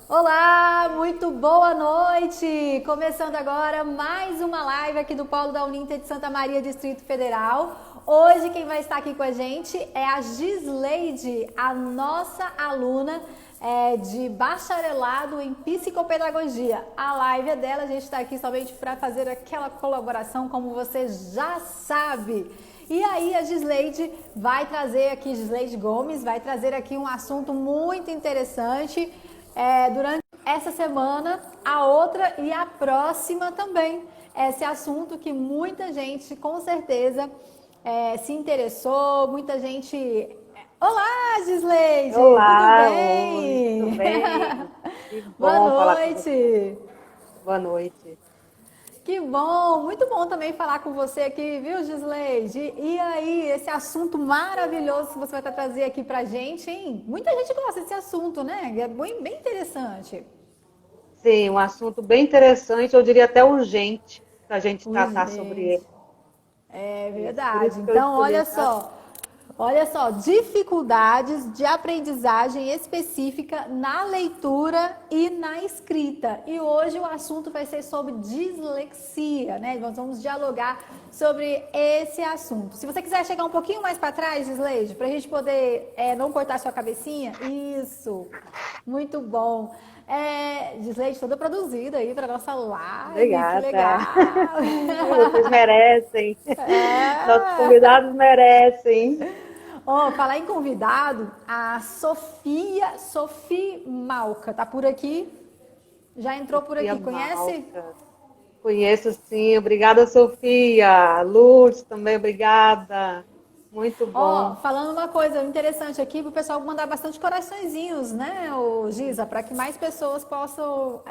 Olá, muito boa noite! Começando agora mais uma live aqui do Polo da Uninter de Santa Maria, Distrito Federal. Hoje quem vai estar aqui com a gente é a Gisleide, a nossa aluna de bacharelado em psicopedagogia. A live é dela, a gente está aqui somente para fazer aquela colaboração, como você já sabe. E aí a Gisleide vai trazer aqui, Gisleide Gomes, vai trazer aqui um assunto muito interessante durante essa semana, a outra e a próxima também. Esse assunto que muita gente com certeza se interessou, muita gente... Olá, Gisleide, tudo Olá, oi, tudo bem? bem? Que Boa bom falar com você. noite. Boa noite. Que bom, muito bom também falar com você aqui, viu, Gisleide? E aí, esse assunto maravilhoso que você vai trazer aqui pra gente, hein? Muita gente gosta desse assunto, né? É bem interessante. Sim, um assunto bem interessante, eu diria até urgente, para a gente tratar sobre Urgente. ele. É Isso, por verdade. isso que eu Então, escolhi esse assunto. olha só, dificuldades de aprendizagem específica na leitura e na escrita. E hoje o assunto vai ser sobre dislexia, né? Nós vamos dialogar sobre esse assunto. Se você quiser chegar um pouquinho mais para trás, Gisleide, para a gente poder não cortar sua cabecinha, isso, muito bom. Gisleide, toda produzida aí para nossa live, que Obrigada. legal! Vocês merecem. Nossos É. convidados merecem. Ó, falar em convidado, a Sofia Malca, tá por aqui? Já entrou por Sofia aqui, conhece? Malta. Conheço sim, obrigada, Sofia. Lourdes também, obrigada. Muito Ó, bom. falando uma coisa interessante aqui, pro pessoal mandar bastante coraçõezinhos, né, ô Giza, para que mais pessoas possam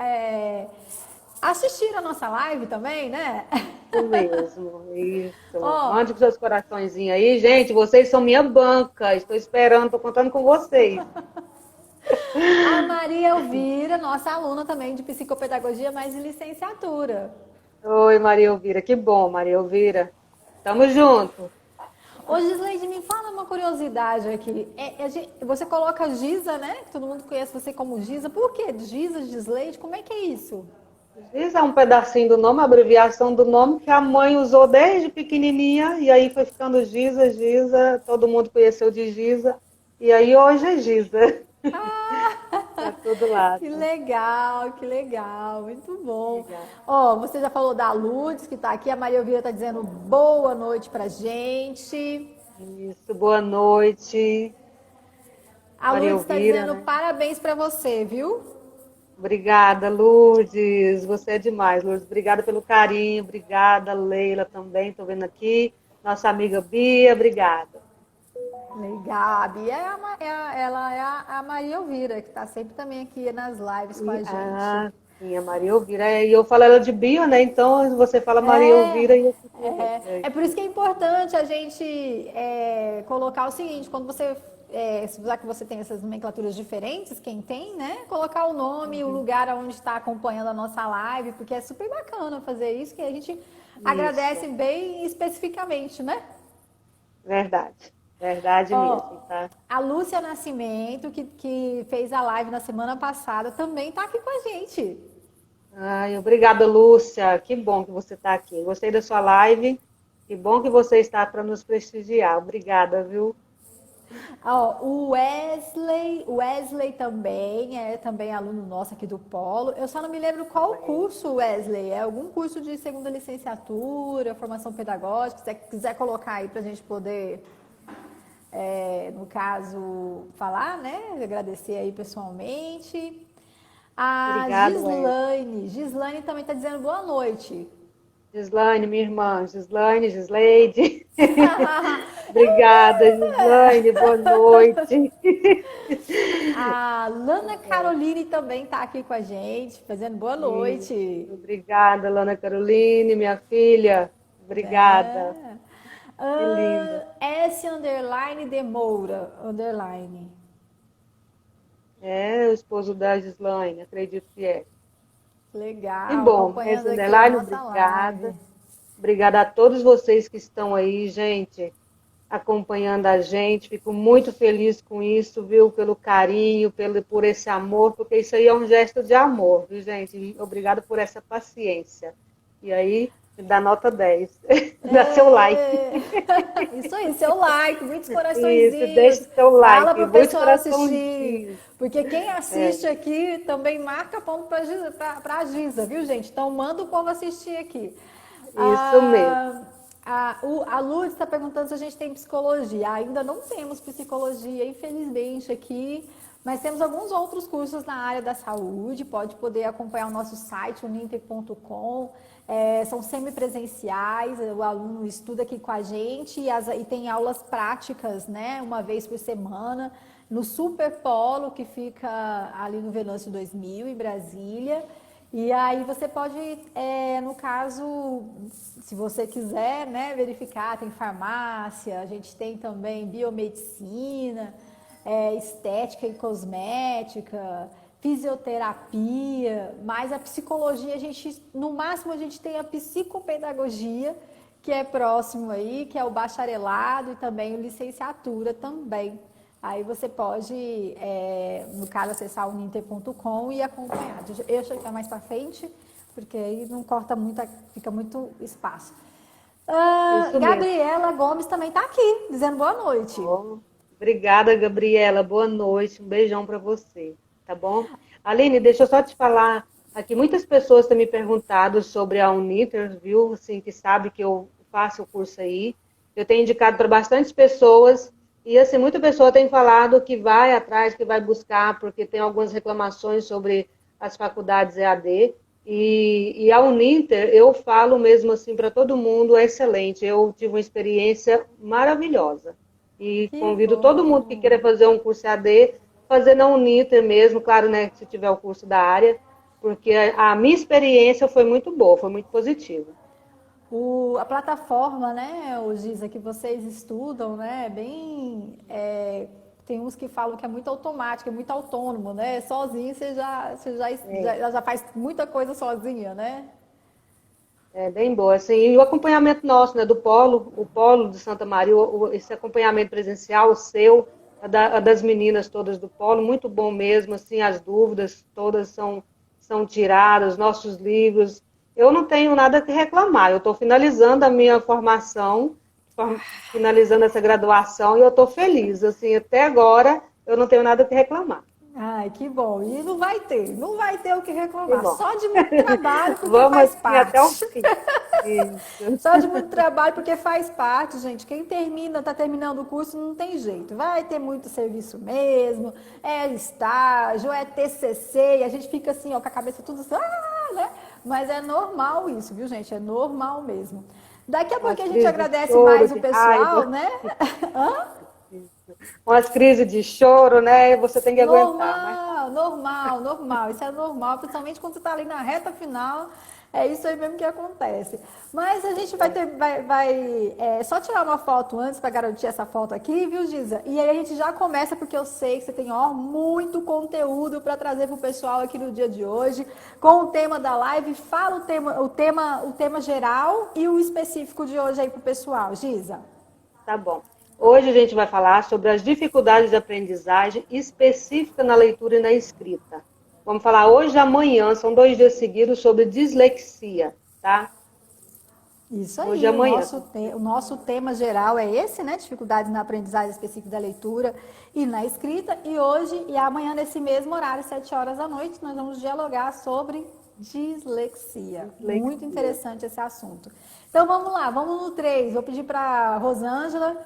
assistir a nossa live também, né? Isso mesmo, isso. Ó, Mande com seus coraçõezinhos aí. Gente, vocês são minha banca. Estou esperando, estou contando com vocês. a Maria Elvira, nossa aluna também de psicopedagogia, mas de licenciatura. Oi, Maria Elvira. Que bom, Maria Elvira. Tamo junto. Ô, Gisleide, me fala uma curiosidade aqui. Você coloca Giza, né? Que todo mundo conhece você como Giza. Por que Giza, Gisleide? Como é que é isso? Giza é um pedacinho do nome, a abreviação do nome que a mãe usou desde pequenininha. E aí foi ficando Giza, Giza. Todo mundo conheceu de Giza. E aí hoje é Giza. Tá todo Que lado. legal, que legal. Muito bom. Obrigada. Ó, você já falou da Lourdes, que tá aqui. A Maria Elvira tá dizendo boa noite pra gente. Isso, boa noite. A Maria Lourdes tá Elvira, dizendo né? parabéns pra você, viu? Obrigada, Lourdes. Você é demais, Lourdes. Obrigada pelo carinho. Obrigada, Leila também. Estou vendo aqui. Nossa amiga Bia, obrigada. Legal. A Bia ela é a Maria Elvira, que tá sempre também aqui nas lives com a gente. Sim, a Maria Elvira. E eu falo ela de Bia, né? Então você fala Maria É, Elvira e eu fico. é por isso que é importante a gente colocar o seguinte, quando você, já que você tem essas nomenclaturas diferentes, quem tem, né? Colocar o nome, o lugar onde está acompanhando a nossa live, porque é super bacana fazer isso, que a gente agradece Isso, bem especificamente, né? verdade. Verdade mesmo, Ó, tá? a Lúcia Nascimento, que fez a live na semana passada, também está aqui com a gente. Ai, obrigada, Lúcia. Que bom que você está aqui. Gostei da sua live. Que bom que você está para nos prestigiar. Obrigada, viu? Ó, o Wesley também é também aluno nosso aqui do Polo. Eu só não me lembro qual curso, Wesley. É algum curso de segunda licenciatura, formação pedagógica, se você quiser colocar aí para a gente poder, no caso, falar, né? Agradecer aí pessoalmente. A Obrigado, Wes. Gislaine também está dizendo boa noite. Gislaine, minha irmã, Gislaine, Gisleide. Obrigada, Gislaine, boa noite. A Lana Caroline também está aqui com a gente, fazendo boa Isso. noite. Obrigada, Lana Caroline, minha filha. Obrigada. Que linda. S underline de Moura, underline. É o esposo da Gislaine, acredito que é. Que Legal, bom, acompanhando esse aqui a underline, nossa obrigada. live. Obrigada a todos vocês que estão aí, gente. acompanhando a gente. Fico muito feliz com isso, viu? Pelo carinho, por esse amor, porque isso aí é um gesto de amor, viu, gente? Obrigada por essa paciência. E aí, me dá nota 10. Dá seu like. Isso aí, seu like, muitos Isso, coraçõezinhos. deixe seu Fala like, pro muito pessoal assistir. coraçãozinho. Porque quem É, assiste aqui também marca ponto pra Giza, viu, gente? Então manda o povo assistir aqui. isso mesmo. A Lourdes está perguntando se a gente tem psicologia. Ainda não temos psicologia, infelizmente, aqui. Mas temos alguns outros cursos na área da saúde. Pode poder acompanhar o nosso site, uninter.com. São semipresenciais, o aluno estuda aqui com a gente e tem aulas práticas, né? Uma vez por semana, no Super Polo, que fica ali no Venâncio 2000, em Brasília. E aí você pode, no caso, se você quiser, né, verificar, tem farmácia, a gente tem também biomedicina, estética e cosmética, fisioterapia, mas a psicologia, no máximo a gente tem a psicopedagogia, que é próximo aí, que é o bacharelado e também o licenciatura também. Aí você pode, no caso, acessar o uninter.com e acompanhar. Eu acho que é mais para frente, porque aí não corta muito, fica muito espaço. Isso mesmo. Gabriela Gomes também está aqui, dizendo boa noite. Oh, obrigada, Gabriela. Boa noite. Um beijão para você, tá bom? Aline, deixa eu só te falar. Aqui muitas pessoas têm me perguntado sobre a Uninter, viu? Assim, que sabe que eu faço o curso aí. Eu tenho indicado para bastante pessoas. E, assim, muita pessoa tem falado que vai atrás, que vai buscar, porque tem algumas reclamações sobre as faculdades EAD. E a Uninter, eu falo mesmo assim para todo mundo, é excelente. Eu tive uma experiência maravilhosa. E Que convido todo mundo que bom. queira fazer um curso EAD, fazer na Uninter mesmo, claro, né, se tiver o curso da área, porque a minha experiência foi muito boa, foi muito positiva. A plataforma, né, o Giza, que vocês estudam, né, tem uns que falam que é muito automático, é muito autônomo, né? Sozinho você já faz muita coisa sozinha, né? É bem boa, assim, e o acompanhamento nosso, né, do Polo, o Polo de Santa Maria, esse acompanhamento presencial, o seu, a das meninas todas do Polo, muito bom mesmo, assim, as dúvidas todas são tiradas, nossos livros. Eu não tenho nada que reclamar, eu estou finalizando a minha formação, finalizando essa graduação, e eu estou feliz, assim, até agora eu não tenho nada que reclamar. Ai, que bom. E não vai ter o que Que reclamar. bom. Só de muito trabalho, porque Vamos faz assim até o parte. fim. Isso. Só de muito trabalho, porque faz parte, gente. Quem tá terminando o curso, não tem jeito. Vai ter muito serviço mesmo, é estágio, é TCC, e a gente fica assim, ó, com a cabeça tudo assim, né? Mas é normal isso, viu, gente? É normal mesmo. Daqui a Umas pouquinho a gente crises de agradece choro, mais o de pessoal, raiva. né? Hã? Umas crises de choro, né? Você tem que aguentar, mas Normal. Isso é normal, principalmente quando você está ali na reta final. É isso aí mesmo que acontece. Mas a gente vai só tirar uma foto antes para garantir essa foto aqui, viu, Giza? E aí a gente já começa, porque eu sei que você tem muito conteúdo para trazer para o pessoal aqui no dia de hoje, com o tema da live. Fala o tema geral e o específico de hoje aí para o pessoal, Giza. tá bom. Hoje a gente vai falar sobre as dificuldades de aprendizagem específica na leitura e na escrita. Vamos falar hoje e amanhã, são 2 dias seguidos, sobre dislexia, tá? Isso Hoje e aí, amanhã. o nosso tema geral é esse, né? Dificuldades na aprendizagem específica da leitura e na escrita. E hoje e amanhã, nesse mesmo horário, 7 horas da noite, nós vamos dialogar sobre dislexia. Muito Dislexia. interessante esse assunto. Então vamos lá, vamos no 3. Vou pedir para Rosângela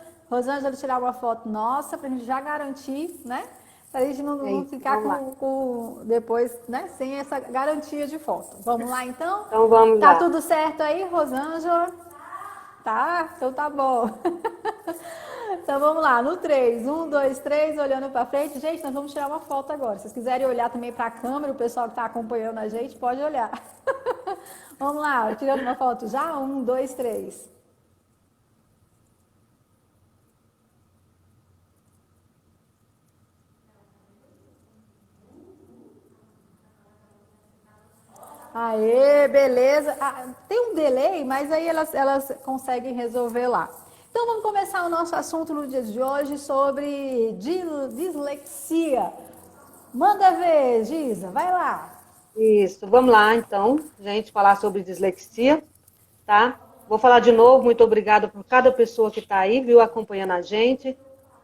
tirar uma foto nossa, para a gente já garantir, né? Para a gente É não isso, ficar vamos lá. depois, né? Sem essa garantia de foto. Vamos lá então? Então vamos Tá lá. tudo certo aí, Rosângela? Tá? Então tá bom. Então vamos lá, no 3. 1, 2, 3, olhando para frente. Gente, nós vamos tirar uma foto agora. Se vocês quiserem olhar também para a câmera, o pessoal que está acompanhando a gente, pode olhar. Vamos lá, tirando uma foto já? 1, 2, 3. Aê, beleza. Tem um delay, mas aí elas conseguem resolver lá. Então vamos começar o nosso assunto no dia de hoje sobre dislexia. Manda ver, Giza, vai lá. Isso, vamos lá então, gente, falar sobre dislexia, tá? Vou falar de novo, muito obrigada por cada pessoa que está aí, viu, acompanhando a gente.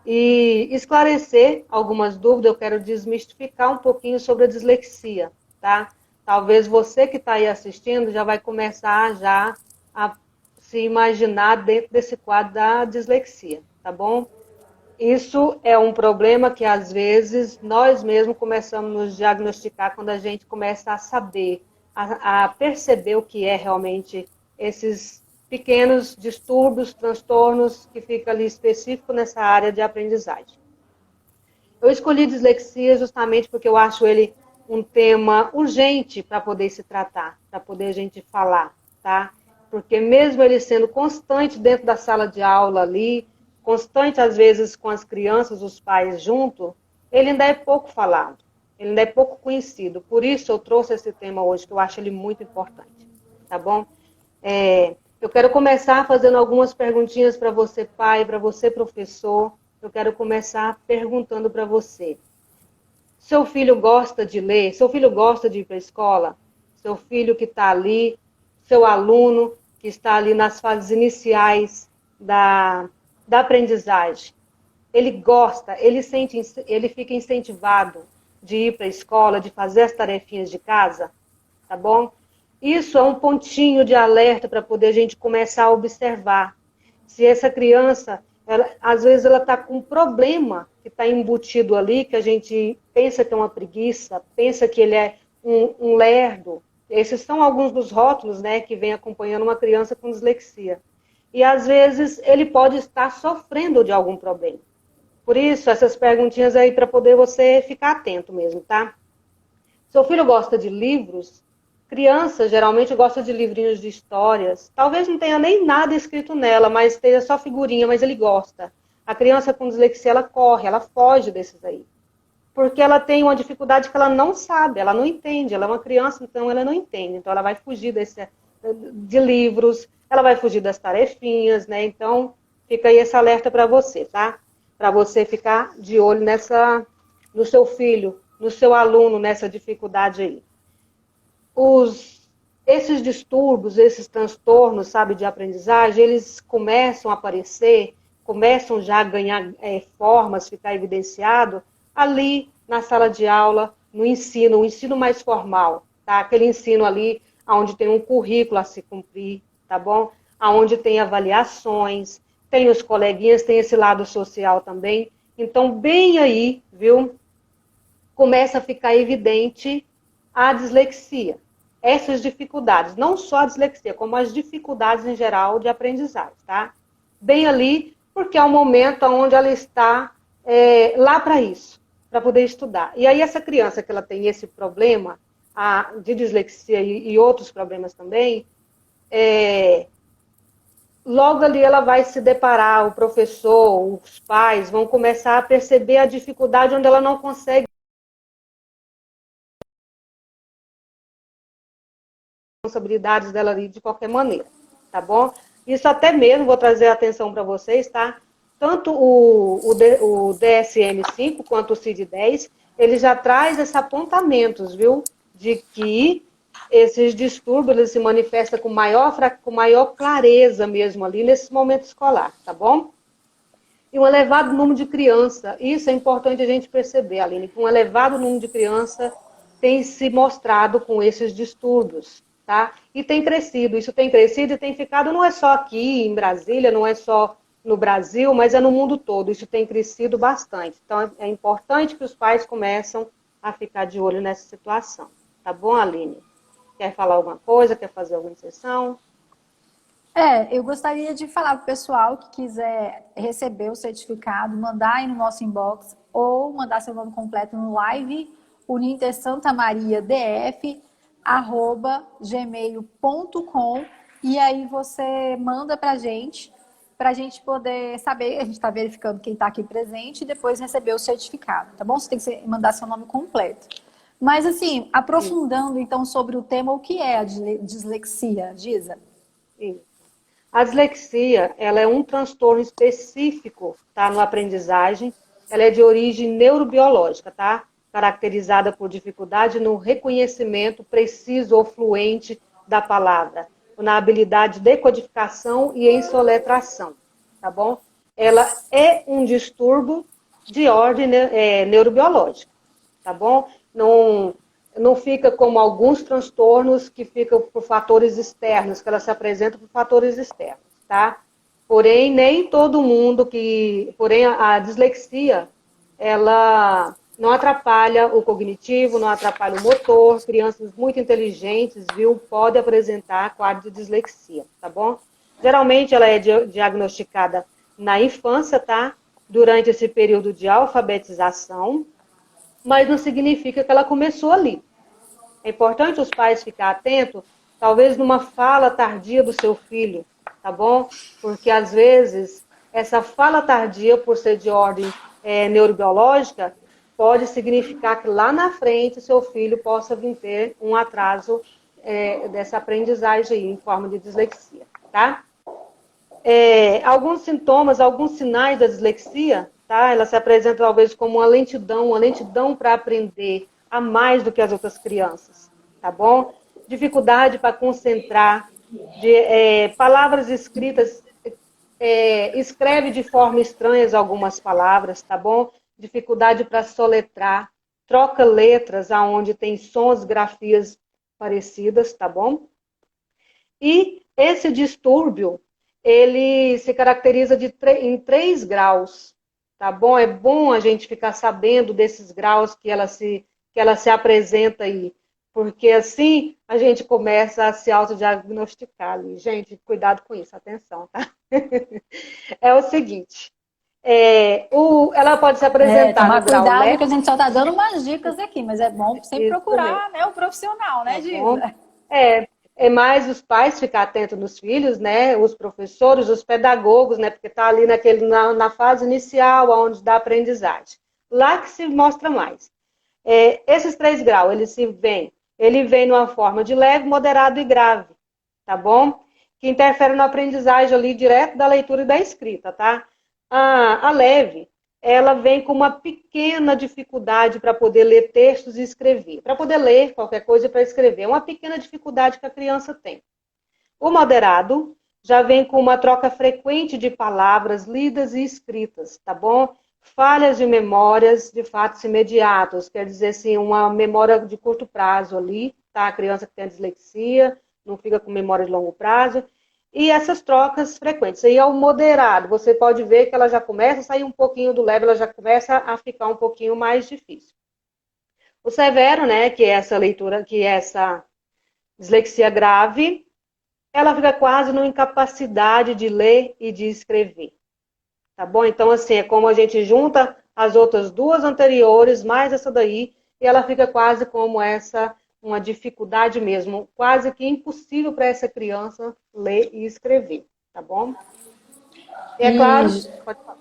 E esclarecer algumas dúvidas, eu quero desmistificar um pouquinho sobre a dislexia, tá? Talvez você que está aí assistindo já vai começar já a se imaginar dentro desse quadro da dislexia, tá bom? Isso é um problema que, às vezes, nós mesmos começamos a nos diagnosticar quando a gente começa a saber, a perceber o que é realmente esses pequenos distúrbios, transtornos que ficam ali específico nessa área de aprendizagem. Eu escolhi dislexia justamente porque eu acho ele um tema urgente para poder se tratar, para poder a gente falar, tá? Porque mesmo ele sendo constante dentro da sala de aula ali, constante às vezes com as crianças, os pais junto, ele ainda é pouco falado, ele ainda é pouco conhecido. Por isso eu trouxe esse tema hoje, que eu acho ele muito importante, tá bom? Eu quero começar fazendo algumas perguntinhas para você, pai, para você, professor. Eu quero começar perguntando para você. Seu filho gosta de ler? Seu filho gosta de ir para a escola? Seu filho que está ali, seu aluno que está ali nas fases iniciais da aprendizagem, ele gosta, ele fica incentivado de ir para a escola, de fazer as tarefinhas de casa, tá bom? Isso é um pontinho de alerta para poder a gente começar a observar. Se essa criança, às vezes ela está com um problema que está embutido ali, que a gente pensa que é uma preguiça, pensa que ele é um lerdo. Esses são alguns dos rótulos, né, que vem acompanhando uma criança com dislexia. E às vezes ele pode estar sofrendo de algum problema. Por isso, essas perguntinhas aí para poder você ficar atento mesmo, tá? Seu filho gosta de livros? Criança geralmente gosta de livrinhos de histórias. Talvez não tenha nem nada escrito nela, mas tenha só figurinha, mas ele gosta. A criança com dislexia, ela corre, ela foge desses aí. Porque ela tem uma dificuldade que ela não sabe, ela não entende. Ela é uma criança, então ela não entende. Então ela vai fugir de livros, ela vai fugir das tarefinhas, né? Então fica aí esse alerta para você, tá? Para você ficar de olho no seu filho, no seu aluno, nessa dificuldade aí. Esses distúrbios, esses transtornos, sabe, de aprendizagem, eles começam a aparecer, começam já a ganhar formas, ficar evidenciado ali na sala de aula, no ensino, o ensino mais formal, tá? Aquele ensino ali onde tem um currículo a se cumprir, tá bom? Onde tem avaliações, tem os coleguinhas, tem esse lado social também. Então, bem aí, viu, começa a ficar evidente a dislexia. Essas dificuldades, não só a dislexia, como as dificuldades em geral de aprendizagem, tá? Bem ali, porque é o momento onde ela está lá para isso, para poder estudar. E aí essa criança que ela tem esse problema de dislexia e outros problemas também, logo ali ela vai se deparar, o professor, os pais vão começar a perceber a dificuldade onde ela não consegue responsabilidades dela ali de qualquer maneira, tá bom? Isso até mesmo, vou trazer a atenção para vocês, tá? Tanto o DSM-5 quanto o CID-10, ele já traz esses apontamentos, viu? De que esses distúrbios eles se manifestam com maior clareza mesmo ali nesse momento escolar, tá bom? E um elevado número de crianças, isso é importante a gente perceber, Aline, que um elevado número de crianças tem se mostrado com esses distúrbios, tá? E tem crescido, isso tem crescido e tem ficado, não é só aqui em Brasília, não é só no Brasil, mas é no mundo todo, isso tem crescido bastante. Então é importante que os pais começem a ficar de olho nessa situação, tá bom, Aline? Quer falar alguma coisa, quer fazer alguma inserção? Eu gostaria de falar para o pessoal que quiser receber o certificado, mandar aí no nosso inbox ou mandar seu nome completo no live unintersantamariadf@gmail.com e aí você manda para a gente poder saber, a gente está verificando quem está aqui presente e depois receber o certificado, tá bom? Você tem que mandar seu nome completo. Mas assim, aprofundando então sobre o tema, o que é a dislexia, Giza? Sim. A dislexia, ela é um transtorno específico, tá, no aprendizagem. Ela é de origem neurobiológica, tá? Caracterizada por dificuldade no reconhecimento preciso ou fluente da palavra, na habilidade de decodificação e em soletração, tá bom? Ela é um distúrbio de ordem neurobiológica, tá bom? Não fica como alguns transtornos que ficam por fatores externos, que ela se apresenta por fatores externos, tá? Porém, nem todo mundo Porém, a dislexia, ela não atrapalha o cognitivo, não atrapalha o motor. Crianças muito inteligentes, viu, podem apresentar quadro de dislexia, tá bom? Geralmente, ela é diagnosticada na infância, tá? Durante esse período de alfabetização, mas não significa que ela começou ali. É importante os pais ficar atentos, talvez numa fala tardia do seu filho, tá bom? Porque às vezes essa fala tardia, por ser de ordem neurobiológica, pode significar que lá na frente seu filho possa vir ter um atraso dessa aprendizagem aí, em forma de dislexia, tá? Alguns sintomas, alguns sinais da dislexia, tá? Ela se apresenta talvez como uma lentidão para aprender a mais do que as outras crianças, tá bom? Dificuldade para concentrar, palavras escritas, escreve de forma estranha algumas palavras, tá bom? Dificuldade para soletrar, troca letras aonde tem sons, grafias parecidas, tá bom? E esse distúrbio, ele se caracteriza em 3 graus, tá bom? É bom a gente ficar sabendo desses graus que ela se apresenta aí, porque assim a gente começa a se autodiagnosticar ali. Gente, cuidado com isso, atenção, tá? É o seguinte, ela pode se apresentar Tomar no grau cuidado, leve. que a gente só está dando umas dicas aqui, mas é bom sempre procurar, né, o profissional, né, Tá bom? Gisa? É mais os pais ficar atentos nos filhos, né? Os professores, os pedagogos, né? Porque está ali na fase inicial, onde dá aprendizagem. Lá que se mostra mais. Esses 3 graus, ele vem numa forma de leve, moderado e grave, tá bom? Que interfere na aprendizagem ali direto da leitura e da escrita, tá? A leve, ela vem com uma pequena dificuldade para poder ler textos e escrever. Para poder ler qualquer coisa para escrever. É uma pequena dificuldade que a criança tem. O moderado já vem com uma troca frequente de palavras lidas e escritas, tá bom? Falhas de memórias de fatos imediatos, quer dizer assim, uma memória de curto prazo ali, tá? A criança que tem dislexia, não fica com memória de longo prazo. E essas trocas frequentes. Aí é o moderado, você pode ver que ela já começa a sair um pouquinho do leve, ela já começa a ficar um pouquinho mais difícil. O severo, né, que é essa dislexia grave, ela fica quase numa incapacidade de ler e de escrever. Tá bom? Então, assim, é como a gente junta as outras 2 anteriores, mais essa daí, e ela fica quase como uma dificuldade mesmo, quase que impossível para essa criança ler e escrever, tá bom? E é claro, pode falar.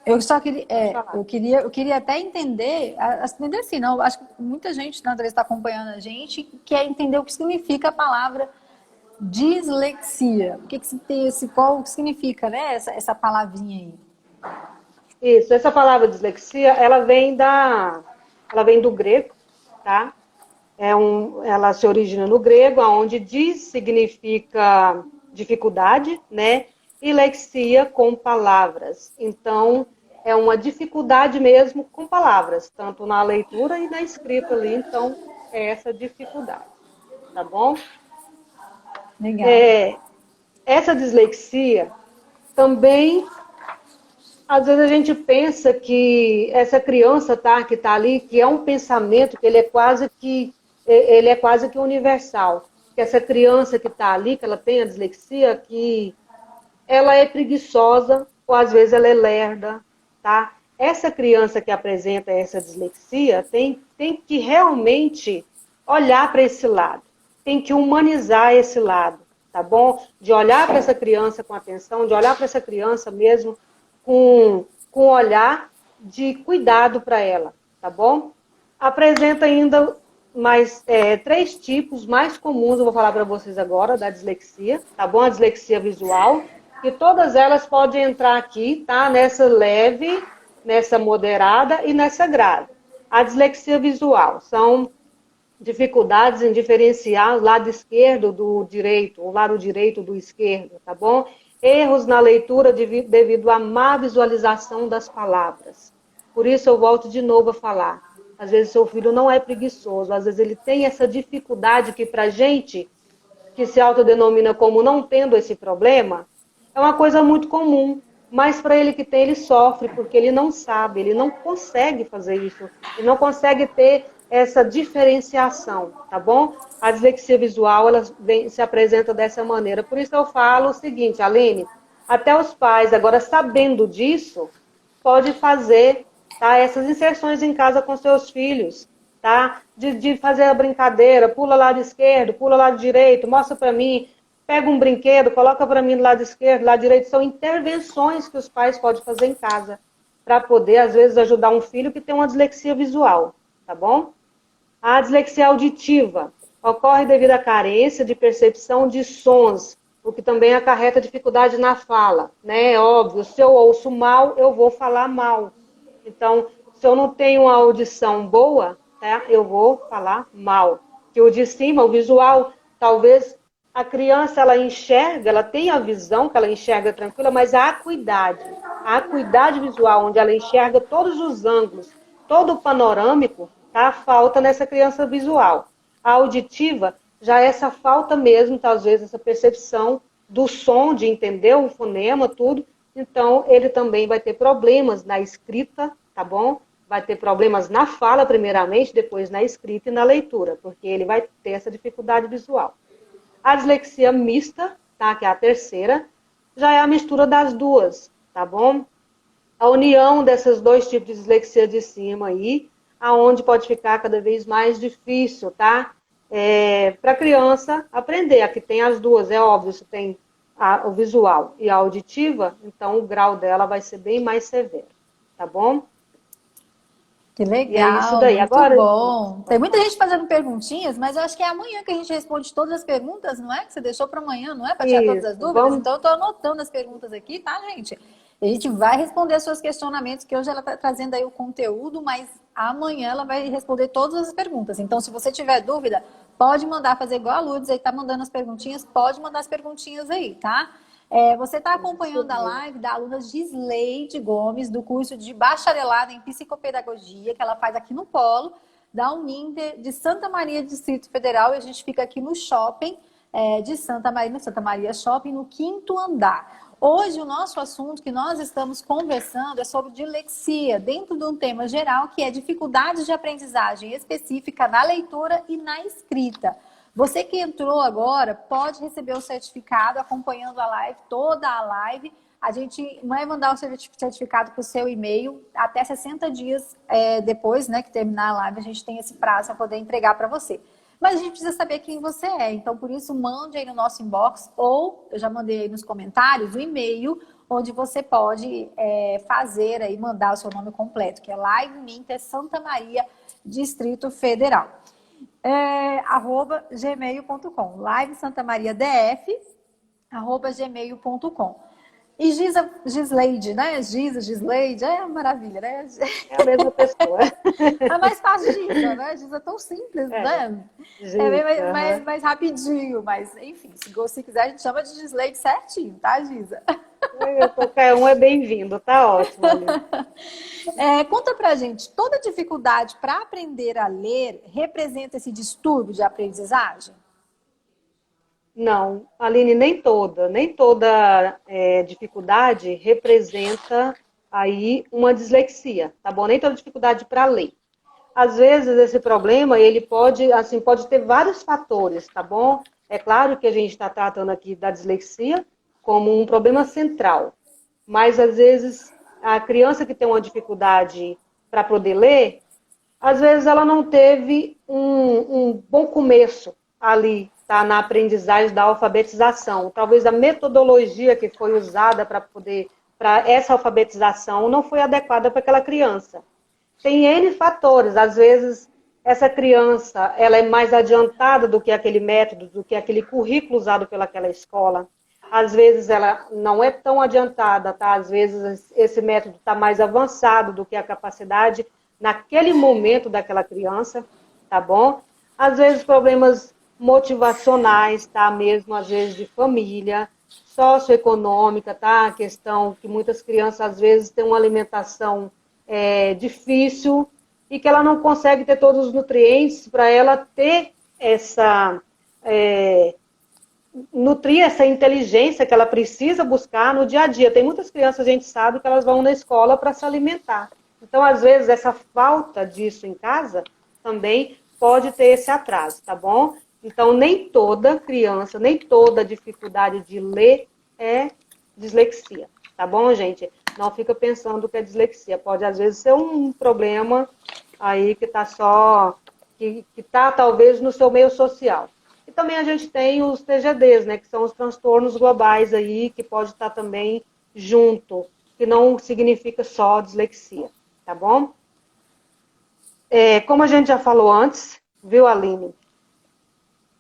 Eu só queria, eu queria até entender assim, não, acho que muita gente na está acompanhando a gente quer entender o que significa a palavra dislexia. Qual que significa, né, essa palavrinha aí? Isso, essa palavra dislexia, ela vem do grego, tá? Ela se origina no grego, onde dis significa dificuldade, né? E lexia com palavras. Então, é uma dificuldade mesmo com palavras, tanto na leitura e na escrita ali. Então, é essa dificuldade, tá bom? Legal. Essa dislexia também, às vezes a gente pensa que essa criança que está ali, que é um pensamento que ele é quase que universal. Que essa criança que está ali, que ela tem a dislexia, que ela é preguiçosa, ou às vezes ela é lerda, tá? Essa criança que apresenta essa dislexia tem que realmente olhar para esse lado, tem que humanizar esse lado, tá bom? De olhar para essa criança com atenção, de olhar para essa criança mesmo com olhar de cuidado para ela, tá bom? Apresenta ainda mais 3 tipos mais comuns, eu vou falar para vocês agora, da dislexia, tá bom? A dislexia visual, que todas elas podem entrar aqui, tá? Nessa leve, nessa moderada e nessa grave. A dislexia visual são dificuldades em diferenciar o lado esquerdo do direito, o lado direito do esquerdo, tá bom? Erros na leitura devido à má visualização das palavras. Por isso eu volto de novo a falar. Às vezes seu filho não é preguiçoso, às vezes ele tem essa dificuldade que pra gente, que se autodenomina como não tendo esse problema, é uma coisa muito comum. Mas para ele que tem, ele sofre, porque ele não sabe, ele não consegue fazer isso. Ele não consegue ter essa diferenciação, tá bom? A dislexia visual, ela se apresenta dessa maneira. Por isso eu falo o seguinte, Aline, até os pais, agora sabendo disso, pode fazer, tá, essas inserções em casa com seus filhos, tá? De fazer a brincadeira, pula lado esquerdo, pula lado direito, mostra para mim, pega um brinquedo, coloca para mim do lado esquerdo, do lado direito. São intervenções que os pais podem fazer em casa para poder, às vezes, ajudar um filho que tem uma dislexia visual, tá bom? A dislexia auditiva ocorre devido à carência de percepção de sons, o que também acarreta dificuldade na fala, né? É óbvio, se eu ouço mal, eu vou falar mal. Então, se eu não tenho uma audição boa, tá? Eu vou falar mal. Que o de cima, o visual, talvez a criança, ela enxerga, ela tem a visão, que ela enxerga tranquila, mas a acuidade visual, onde ela enxerga todos os ângulos, todo o panorâmico, tá? Falta nessa criança visual. A auditiva, já é essa falta mesmo, tá? Às vezes, essa percepção do som, de entender o fonema, tudo. Então, ele também vai ter problemas na escrita, tá bom? Vai ter problemas na fala, primeiramente, depois na escrita e na leitura, porque ele vai ter essa dificuldade visual. A dislexia mista, tá? Que é a terceira, já é a mistura das duas, tá bom? A união desses dois tipos de dislexia de cima aí, aonde pode ficar cada vez mais difícil, tá? Para a criança aprender. Aqui tem as duas, é óbvio, se tem o visual e a auditiva, então o grau dela vai ser bem mais severo, tá bom? Que legal, e é isso daí. muito Agora, bom. Tem muita gente fazendo perguntinhas, mas eu acho que é amanhã que a gente responde todas as perguntas, não é? Que você deixou para amanhã, não é? Para tirar todas as dúvidas? Vamos... Então eu estou anotando as perguntas aqui, tá, gente? A gente vai responder seus questionamentos, que hoje ela está trazendo aí o conteúdo, mas amanhã ela vai responder todas as perguntas. Então, se você tiver dúvida, pode mandar fazer igual a Lourdes, aí tá mandando as perguntinhas, pode mandar as perguntinhas aí, tá? Você está acompanhando a live da aluna Gisleide Gomes, do curso de bacharelado em psicopedagogia, que ela faz aqui no Polo, da Uninter de Santa Maria, Distrito Federal, e a gente fica aqui no shopping de Santa Maria, no Santa Maria Shopping, no 5º andar. Hoje o nosso assunto que nós estamos conversando é sobre dislexia, dentro de um tema geral que é dificuldades de aprendizagem específica na leitura e na escrita. Você que entrou agora pode receber o certificado acompanhando a live, toda a live. A gente vai mandar o certificado para o seu e-mail até 60 dias depois, né, que terminar a live. A gente tem esse prazo para poder entregar para você. Mas a gente precisa saber quem você é. Então, por isso, mande aí no nosso inbox ou eu já mandei aí nos comentários o e-mail onde você pode fazer aí, mandar o seu nome completo, que é Live Uninter Santa Maria, Distrito Federal. @gmail.com, live Santa Maria DF, @gmail.com. E Gisleide, né? Gisleide, é uma maravilha, né? É a mesma pessoa. É mais fácil Giza, né? Giza é tão simples, né? Giza, é mais rapidinho, mas enfim, se você quiser, a gente chama de Gisleide certinho, tá, Giza? Qualquer um é bem-vindo, tá ótimo. Conta pra gente, toda dificuldade para aprender a ler representa esse distúrbio de aprendizagem? Não, Aline, nem toda dificuldade representa aí uma dislexia, tá bom? Nem toda dificuldade para ler. Às vezes esse problema, ele pode ter vários fatores, tá bom? É claro que a gente está tratando aqui da dislexia como um problema central, mas às vezes a criança que tem uma dificuldade para poder ler, às vezes ela não teve um bom começo ali, tá, na aprendizagem da alfabetização. Talvez a metodologia que foi usada para essa alfabetização não foi adequada para aquela criança. Tem N fatores, às vezes essa criança ela é mais adiantada do que aquele método, do que aquele currículo usado pelaquela escola. às vezes ela não é tão adiantada, tá? Às vezes esse método está mais avançado do que a capacidade naquele momento daquela criança, tá bom? Às vezes problemas motivacionais, tá? Mesmo às vezes de família, socioeconômica, tá? A questão que muitas crianças às vezes têm uma alimentação difícil e que ela não consegue ter todos os nutrientes para ela ter essa... nutrir essa inteligência que ela precisa buscar no dia a dia. Tem muitas crianças, a gente sabe, que elas vão na escola para se alimentar. Então, às vezes, essa falta disso em casa também pode ter esse atraso, tá bom? Então, nem toda criança, nem toda dificuldade de ler é dislexia, tá bom, gente? Não fica pensando que é dislexia. Pode, às vezes, ser um problema aí que está só... que está, talvez, no seu meio social. E também a gente tem os TGDs, né, que são os transtornos globais aí, que pode estar também junto, que não significa só dislexia, tá bom? Como a gente já falou antes, viu, Aline?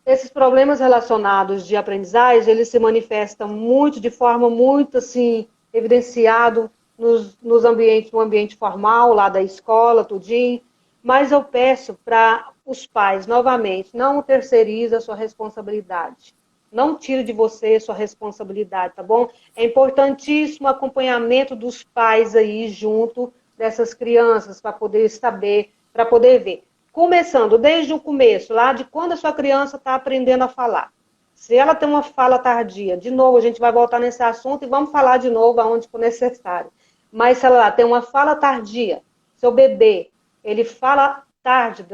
Esses problemas relacionados de aprendizagem, eles se manifestam muito, de forma muito, assim, evidenciado nos ambientes, no ambiente formal, lá da escola, tudinho, mas eu peço para os pais, novamente, não terceirize a sua responsabilidade. Não tire de você a sua responsabilidade, tá bom? É importantíssimo o acompanhamento dos pais aí junto dessas crianças para poder saber, para poder ver. Começando desde o começo, lá de quando a sua criança está aprendendo a falar. Se ela tem uma fala tardia, de novo, a gente vai voltar nesse assunto e vamos falar de novo aonde for necessário. Mas se ela tem uma fala tardia, seu bebê, ele fala tarde,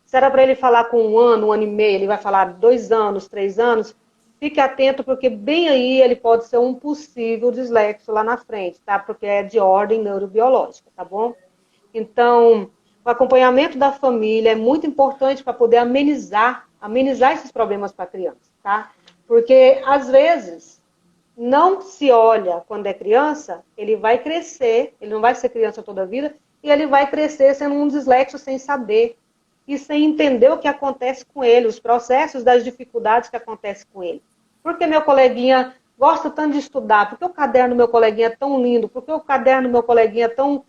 se era para ele falar com 1 ano e meio, ele vai falar 2 anos, 3 anos, fique atento, porque bem aí ele pode ser um possível dislexo lá na frente, tá? Porque é de ordem neurobiológica, tá bom? Então, o acompanhamento da família é muito importante para poder amenizar esses problemas para a criança, tá? Porque, às vezes, não se olha quando é criança, ele vai crescer, ele não vai ser criança toda a vida, e ele vai crescer sendo um dislexo sem saber e sem entender o que acontece com ele, os processos das dificuldades que acontecem com ele. Por que meu coleguinha gosta tanto de estudar? Por que o caderno do meu coleguinha é tão lindo? Por que o caderno do meu coleguinha é tão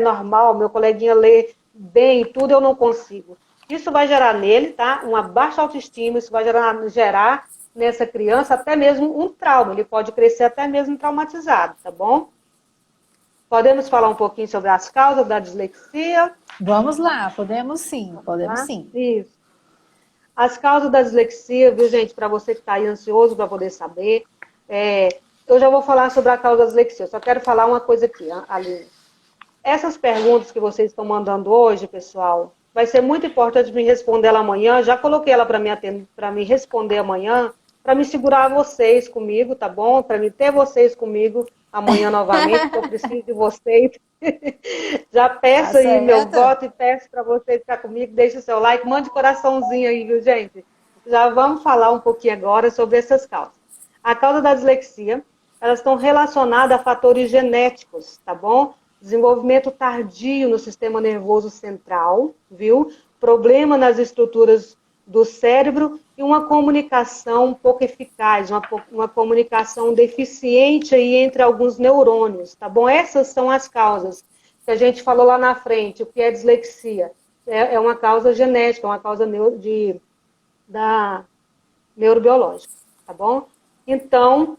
normal? Meu coleguinha lê bem, tudo eu não consigo. Isso vai gerar nele, tá? Uma baixa autoestima, isso vai gerar nessa criança até mesmo um trauma. Ele pode crescer até mesmo traumatizado, tá bom? Podemos falar um pouquinho sobre as causas da dislexia? Vamos lá, podemos sim, podemos sim. Isso. As causas da dislexia, viu, gente, para você que está aí ansioso para poder saber, eu já vou falar sobre a causa da dislexia. Eu só quero falar uma coisa aqui, Aline. Essas perguntas que vocês estão mandando hoje, pessoal, vai ser muito importante me responder ela amanhã. Já coloquei ela para me responder amanhã, para me segurar vocês comigo, tá bom? Para me ter vocês comigo amanhã novamente, porque eu preciso de vocês. Já peço aí meu voto e peço para vocês ficar comigo. Deixe o seu like, mande coraçãozinho aí, viu, gente? Já vamos falar um pouquinho agora sobre essas causas. A causa da dislexia, elas estão relacionadas a fatores genéticos, tá bom? Desenvolvimento tardio no sistema nervoso central, viu? Problema nas estruturas do cérebro e uma comunicação pouco eficaz, uma comunicação deficiente aí entre alguns neurônios, tá bom? Essas são as causas que a gente falou lá na frente, o que é dislexia. É uma causa genética, uma causa neurobiológica, tá bom? Então,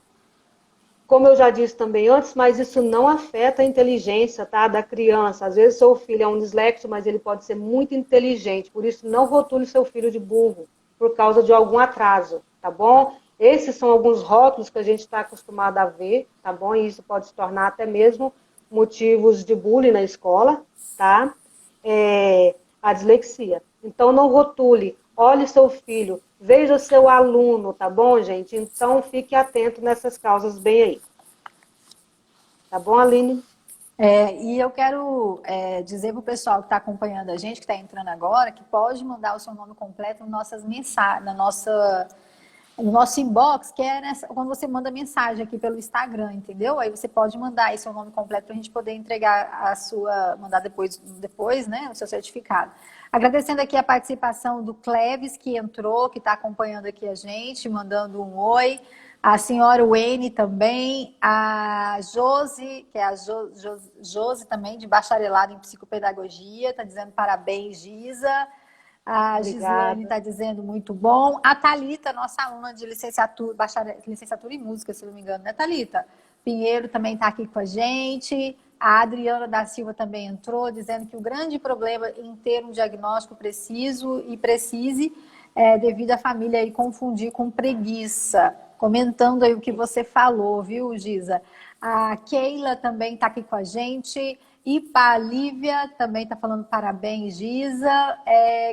como eu já disse também antes, mas isso não afeta a inteligência, tá, da criança. Às vezes seu filho é um dislexo, mas ele pode ser muito inteligente. Por isso, não rotule seu filho de burro por causa de algum atraso, tá bom? Esses são alguns rótulos que a gente está acostumado a ver, tá bom? E isso pode se tornar até mesmo motivos de bullying na escola, tá? A dislexia. Então, não rotule. Olhe seu filho, veja seu aluno, tá bom, gente? Então, fique atento nessas causas bem aí. Tá bom, Aline? E eu quero dizer para o pessoal que está acompanhando a gente, que está entrando agora, que pode mandar o seu nome completo nas nossas mensagens, no nosso inbox, que é quando você manda mensagem aqui pelo Instagram, entendeu? Aí você pode mandar aí seu nome completo para a gente poder entregar mandar depois, né, o seu certificado. Agradecendo aqui a participação do Cleves, que entrou, que está acompanhando aqui a gente, mandando um oi. A senhora Wene também, a Josi, que é a Josi também, de bacharelado em psicopedagogia, está dizendo parabéns, Giza. A Gislane Obrigada. está dizendo muito bom. A Thalita, nossa aluna de licenciatura, licenciatura em música, se não me engano, né, Thalita? Pinheiro também está aqui com a gente. A Adriana da Silva também entrou, dizendo que o grande problema em ter um diagnóstico preciso e precise é devido à família aí confundir com preguiça. Comentando aí o que você falou, viu, Giza? A Keila também está aqui com a gente. E a Lívia também está falando parabéns, Giza.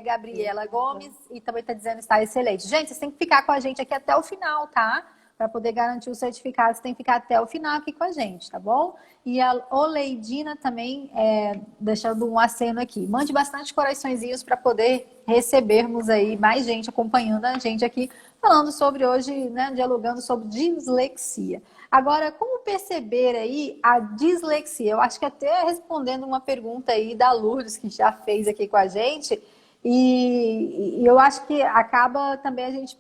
Gabriela Gomes e também está dizendo que está excelente. Gente, vocês têm que ficar com a gente aqui até o final, tá? Para poder garantir o certificado, você tem que ficar até o final aqui com a gente, tá bom? E a Oleidina também deixando um aceno aqui. Mande bastante coraçõezinhos para poder recebermos aí mais gente acompanhando a gente aqui, falando sobre hoje, né, dialogando sobre dislexia. Agora, como perceber aí a dislexia? Eu acho que até respondendo uma pergunta aí da Lourdes, que já fez aqui com a gente, e eu acho que acaba também a gente,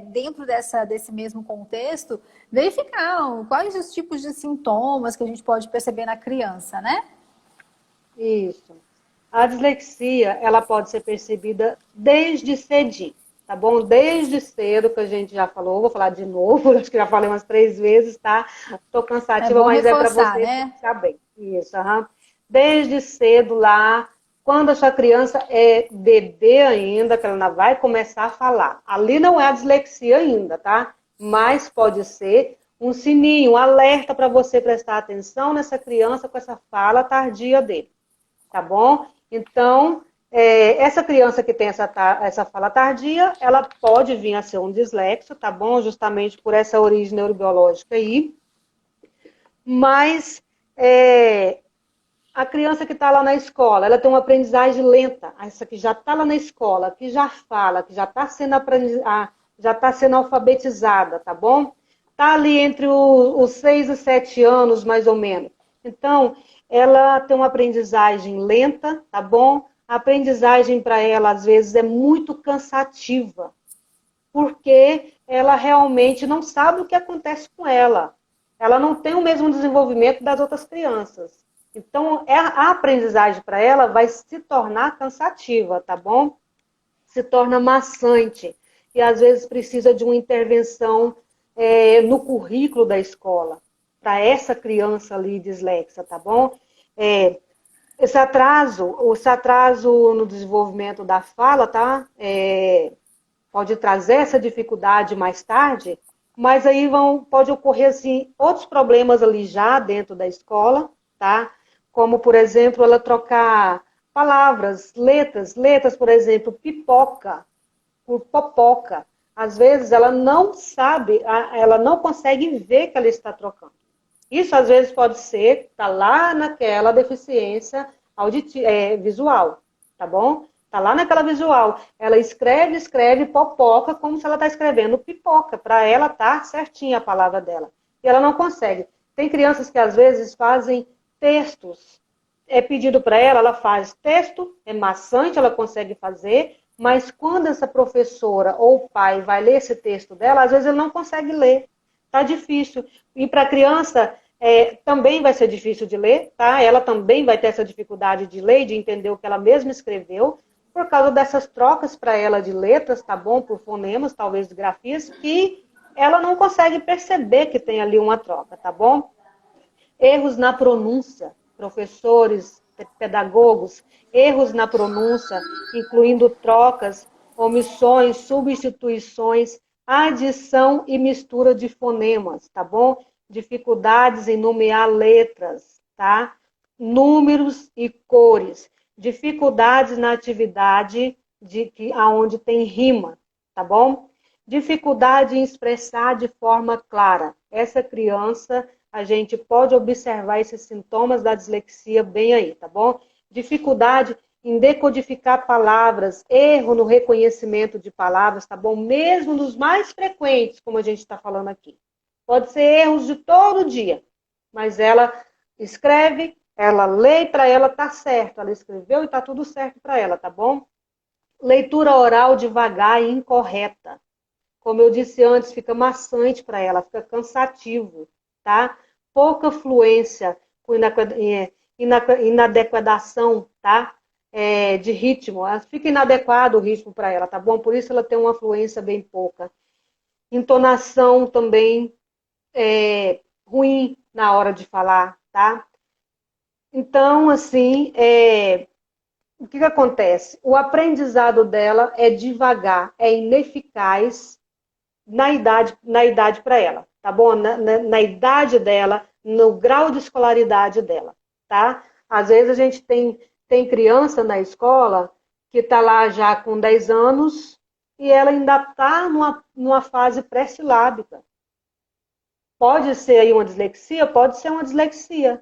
dentro desse mesmo contexto, verificar quais os tipos de sintomas que a gente pode perceber na criança, né? Isso. A dislexia, ela pode ser percebida desde cedinho, tá bom? Desde cedo, que a gente já falou, vou falar de novo, acho que já falei umas 3 vezes, tá? Tô É cansativa, bom mas é para reforçar, você né? ficar bem. Isso, aham. Desde cedo lá, quando a sua criança é bebê ainda, que ela ainda vai começar a falar. Ali não é a dislexia ainda, tá? Mas pode ser um sininho, um alerta para você prestar atenção nessa criança com essa fala tardia dele, tá bom? Então, essa criança que tem essa fala tardia, ela pode vir a ser um dislexo, tá bom? Justamente por essa origem neurobiológica aí. Mas a criança que está lá na escola, ela tem uma aprendizagem lenta. Essa que já está lá na escola, que já fala, que já está sendo alfabetizada, tá bom? Está ali entre os 6 e 7 anos, mais ou menos. Então, ela tem uma aprendizagem lenta, tá bom? A aprendizagem para ela, às vezes, é muito cansativa, porque ela realmente não sabe o que acontece com ela. Ela não tem o mesmo desenvolvimento das outras crianças. Então, a aprendizagem para ela vai se tornar cansativa, tá bom? Se torna maçante. E às vezes precisa de uma intervenção no currículo da escola, para essa criança ali dislexa, tá bom? Esse atraso no desenvolvimento da fala, tá? Pode trazer essa dificuldade mais tarde, mas aí pode ocorrer assim, outros problemas ali já dentro da escola, tá? Como, por exemplo, ela trocar palavras, letras, por exemplo, pipoca por popoca. Às vezes ela não sabe, ela não consegue ver que ela está trocando. Isso às vezes pode ser, tá lá naquela deficiência visual, tá bom? Tá lá naquela visual. Ela escreve popoca como se ela está escrevendo pipoca, para ela tá certinha a palavra dela. E ela não consegue. Tem crianças que às vezes fazem textos. É pedido para ela, ela faz texto, é maçante, ela consegue fazer, mas quando essa professora ou o pai vai ler esse texto dela, às vezes ele não consegue ler. Tá difícil. E para a criança também vai ser difícil de ler, tá? Ela também vai ter essa dificuldade de ler, de entender o que ela mesma escreveu, por causa dessas trocas para ela de letras, tá bom? Por fonemas, talvez de grafias, que ela não consegue perceber que tem ali uma troca, tá bom? Erros na pronúncia, professores, pedagogos, erros na pronúncia, incluindo trocas, omissões, substituições, adição e mistura de fonemas, tá bom? Dificuldades em nomear letras, tá? Números e cores, dificuldades na atividade aonde tem rima, tá bom? Dificuldade em expressar de forma clara. Essa criança, a gente pode observar esses sintomas da dislexia bem aí, tá bom? Dificuldade em decodificar palavras, erro no reconhecimento de palavras, tá bom? Mesmo nos mais frequentes, como a gente está falando aqui. Pode ser erros de todo dia, mas ela escreve, ela lê, para ela tá certo, ela escreveu e tá tudo certo para ela, tá bom? Leitura oral devagar e incorreta. como eu disse antes, fica maçante para ela, fica cansativo, tá? Pouca fluência com inadequação, tá? De ritmo, fica inadequado o ritmo para ela, tá bom? Por isso ela tem uma fluência bem pouca. Entonação também ruim na hora de falar, tá? Então, assim, o que acontece? O aprendizado dela é devagar, é ineficaz na idade para ela, tá bom? Na idade dela, no grau de escolaridade dela, tá? Às vezes a gente tem criança na escola que está lá já com 10 anos e ela ainda está numa fase pré-silábica. Pode ser aí uma dislexia? Pode ser uma dislexia.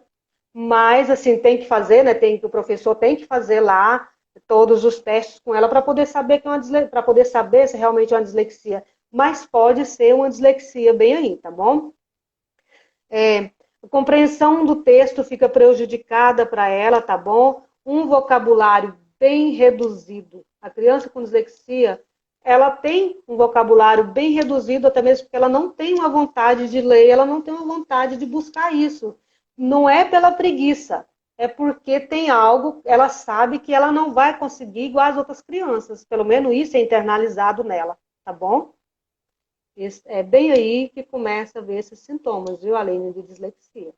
Mas, assim, tem que fazer, né? O professor tem que fazer lá todos os testes com ela para poder saber para poder saber se realmente é uma dislexia. Mas pode ser uma dislexia bem aí, tá bom? A compreensão do texto fica prejudicada para ela, tá bom? Um vocabulário bem reduzido. A criança com dislexia, ela tem um vocabulário bem reduzido, até mesmo porque ela não tem uma vontade de ler, ela não tem uma vontade de buscar isso. Não é pela preguiça, é porque tem algo, ela sabe que ela não vai conseguir igual as outras crianças. Pelo menos isso é internalizado nela, tá bom? É bem aí que começa a ver esses sintomas, viu, Aline, de dislexia.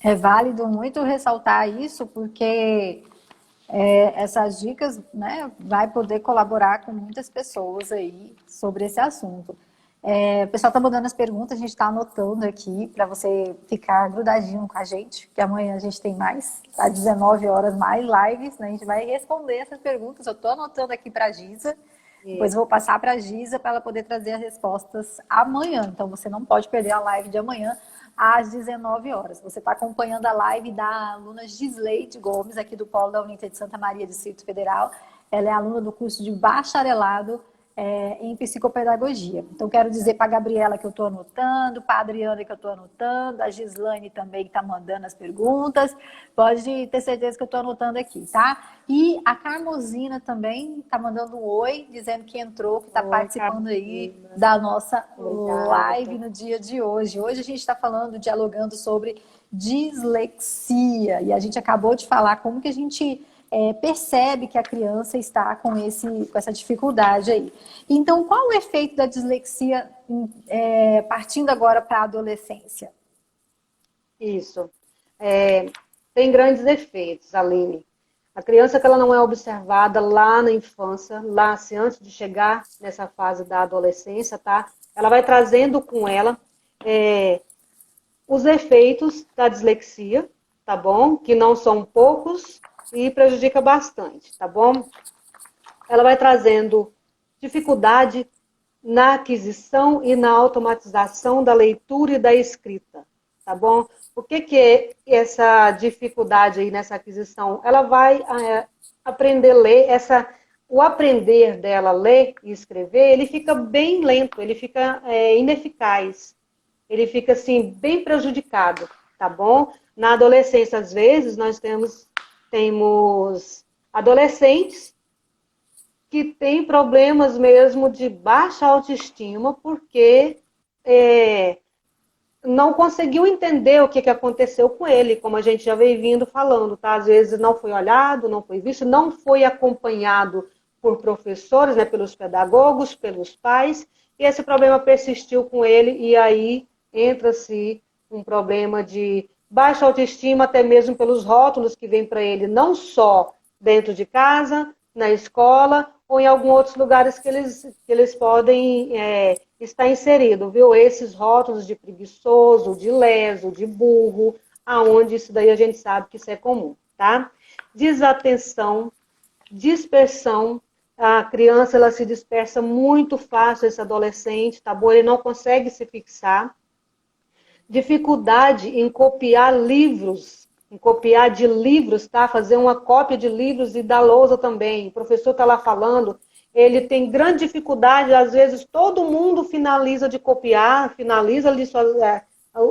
É válido muito ressaltar isso, porque essas dicas, né, vai poder colaborar com muitas pessoas aí sobre esse assunto. O pessoal está mandando as perguntas, a gente está anotando aqui para você ficar grudadinho com a gente, que amanhã a gente tem mais, às 19 horas, mais lives, né? A gente vai responder essas perguntas. Eu estou anotando aqui para a Giza, depois eu vou passar para a Giza para ela poder trazer as respostas amanhã. Então você não pode perder a live de amanhã às 19 horas. Você está acompanhando a live da aluna Gisleide Gomes, aqui do Polo da Uninter de Santa Maria, Distrito Federal. Ela é aluna do curso de bacharelado em psicopedagogia. Então, quero dizer para a Gabriela que eu estou anotando, para a Adriana que eu estou anotando, a Gislaine também que está mandando as perguntas. Pode ter certeza que eu estou anotando aqui, tá? E a Carmosina também está mandando um oi, dizendo que entrou, que está participando aí da nossa live no dia de hoje. Hoje a gente está falando, dialogando sobre dislexia. E a gente acabou de falar como que a gente percebe que a criança está com essa dificuldade aí. Então, qual o efeito da dislexia partindo agora para a adolescência? Isso. Tem grandes efeitos, Aline. A criança que ela não é observada lá na infância, lá assim, antes de chegar nessa fase da adolescência, tá? Ela vai trazendo com ela os efeitos da dislexia, tá bom? Que não são poucos e prejudica bastante, tá bom? Ela vai trazendo dificuldade na aquisição e na automatização da leitura e da escrita, tá bom? O que é essa dificuldade aí nessa aquisição? Ela vai aprender a ler, o aprender dela ler e escrever, ele fica bem lento, ele fica ineficaz, ele fica assim bem prejudicado, tá bom? Na adolescência, às vezes, nós temos adolescentes que têm problemas mesmo de baixa autoestima porque não conseguiu entender o que aconteceu com ele, como a gente já veio vindo falando, tá? Às vezes não foi olhado, não foi visto, não foi acompanhado por professores, né, pelos pedagogos, pelos pais, e esse problema persistiu com ele, e aí entra-se um problema de baixa autoestima, até mesmo pelos rótulos que vêm para ele, não só dentro de casa, na escola, ou em alguns outros lugares que eles podem estar inseridos, viu? Esses rótulos de preguiçoso, de leso, de burro, aonde isso daí a gente sabe que isso é comum, tá? Desatenção, dispersão, a criança ela se dispersa muito fácil, esse adolescente, tá bom? Ele não consegue se fixar. Dificuldade em copiar livros, em copiar de livros, tá? Fazer uma cópia de livros e da lousa também. O professor está lá falando, ele tem grande dificuldade, às vezes todo mundo finaliza de copiar, finaliza ali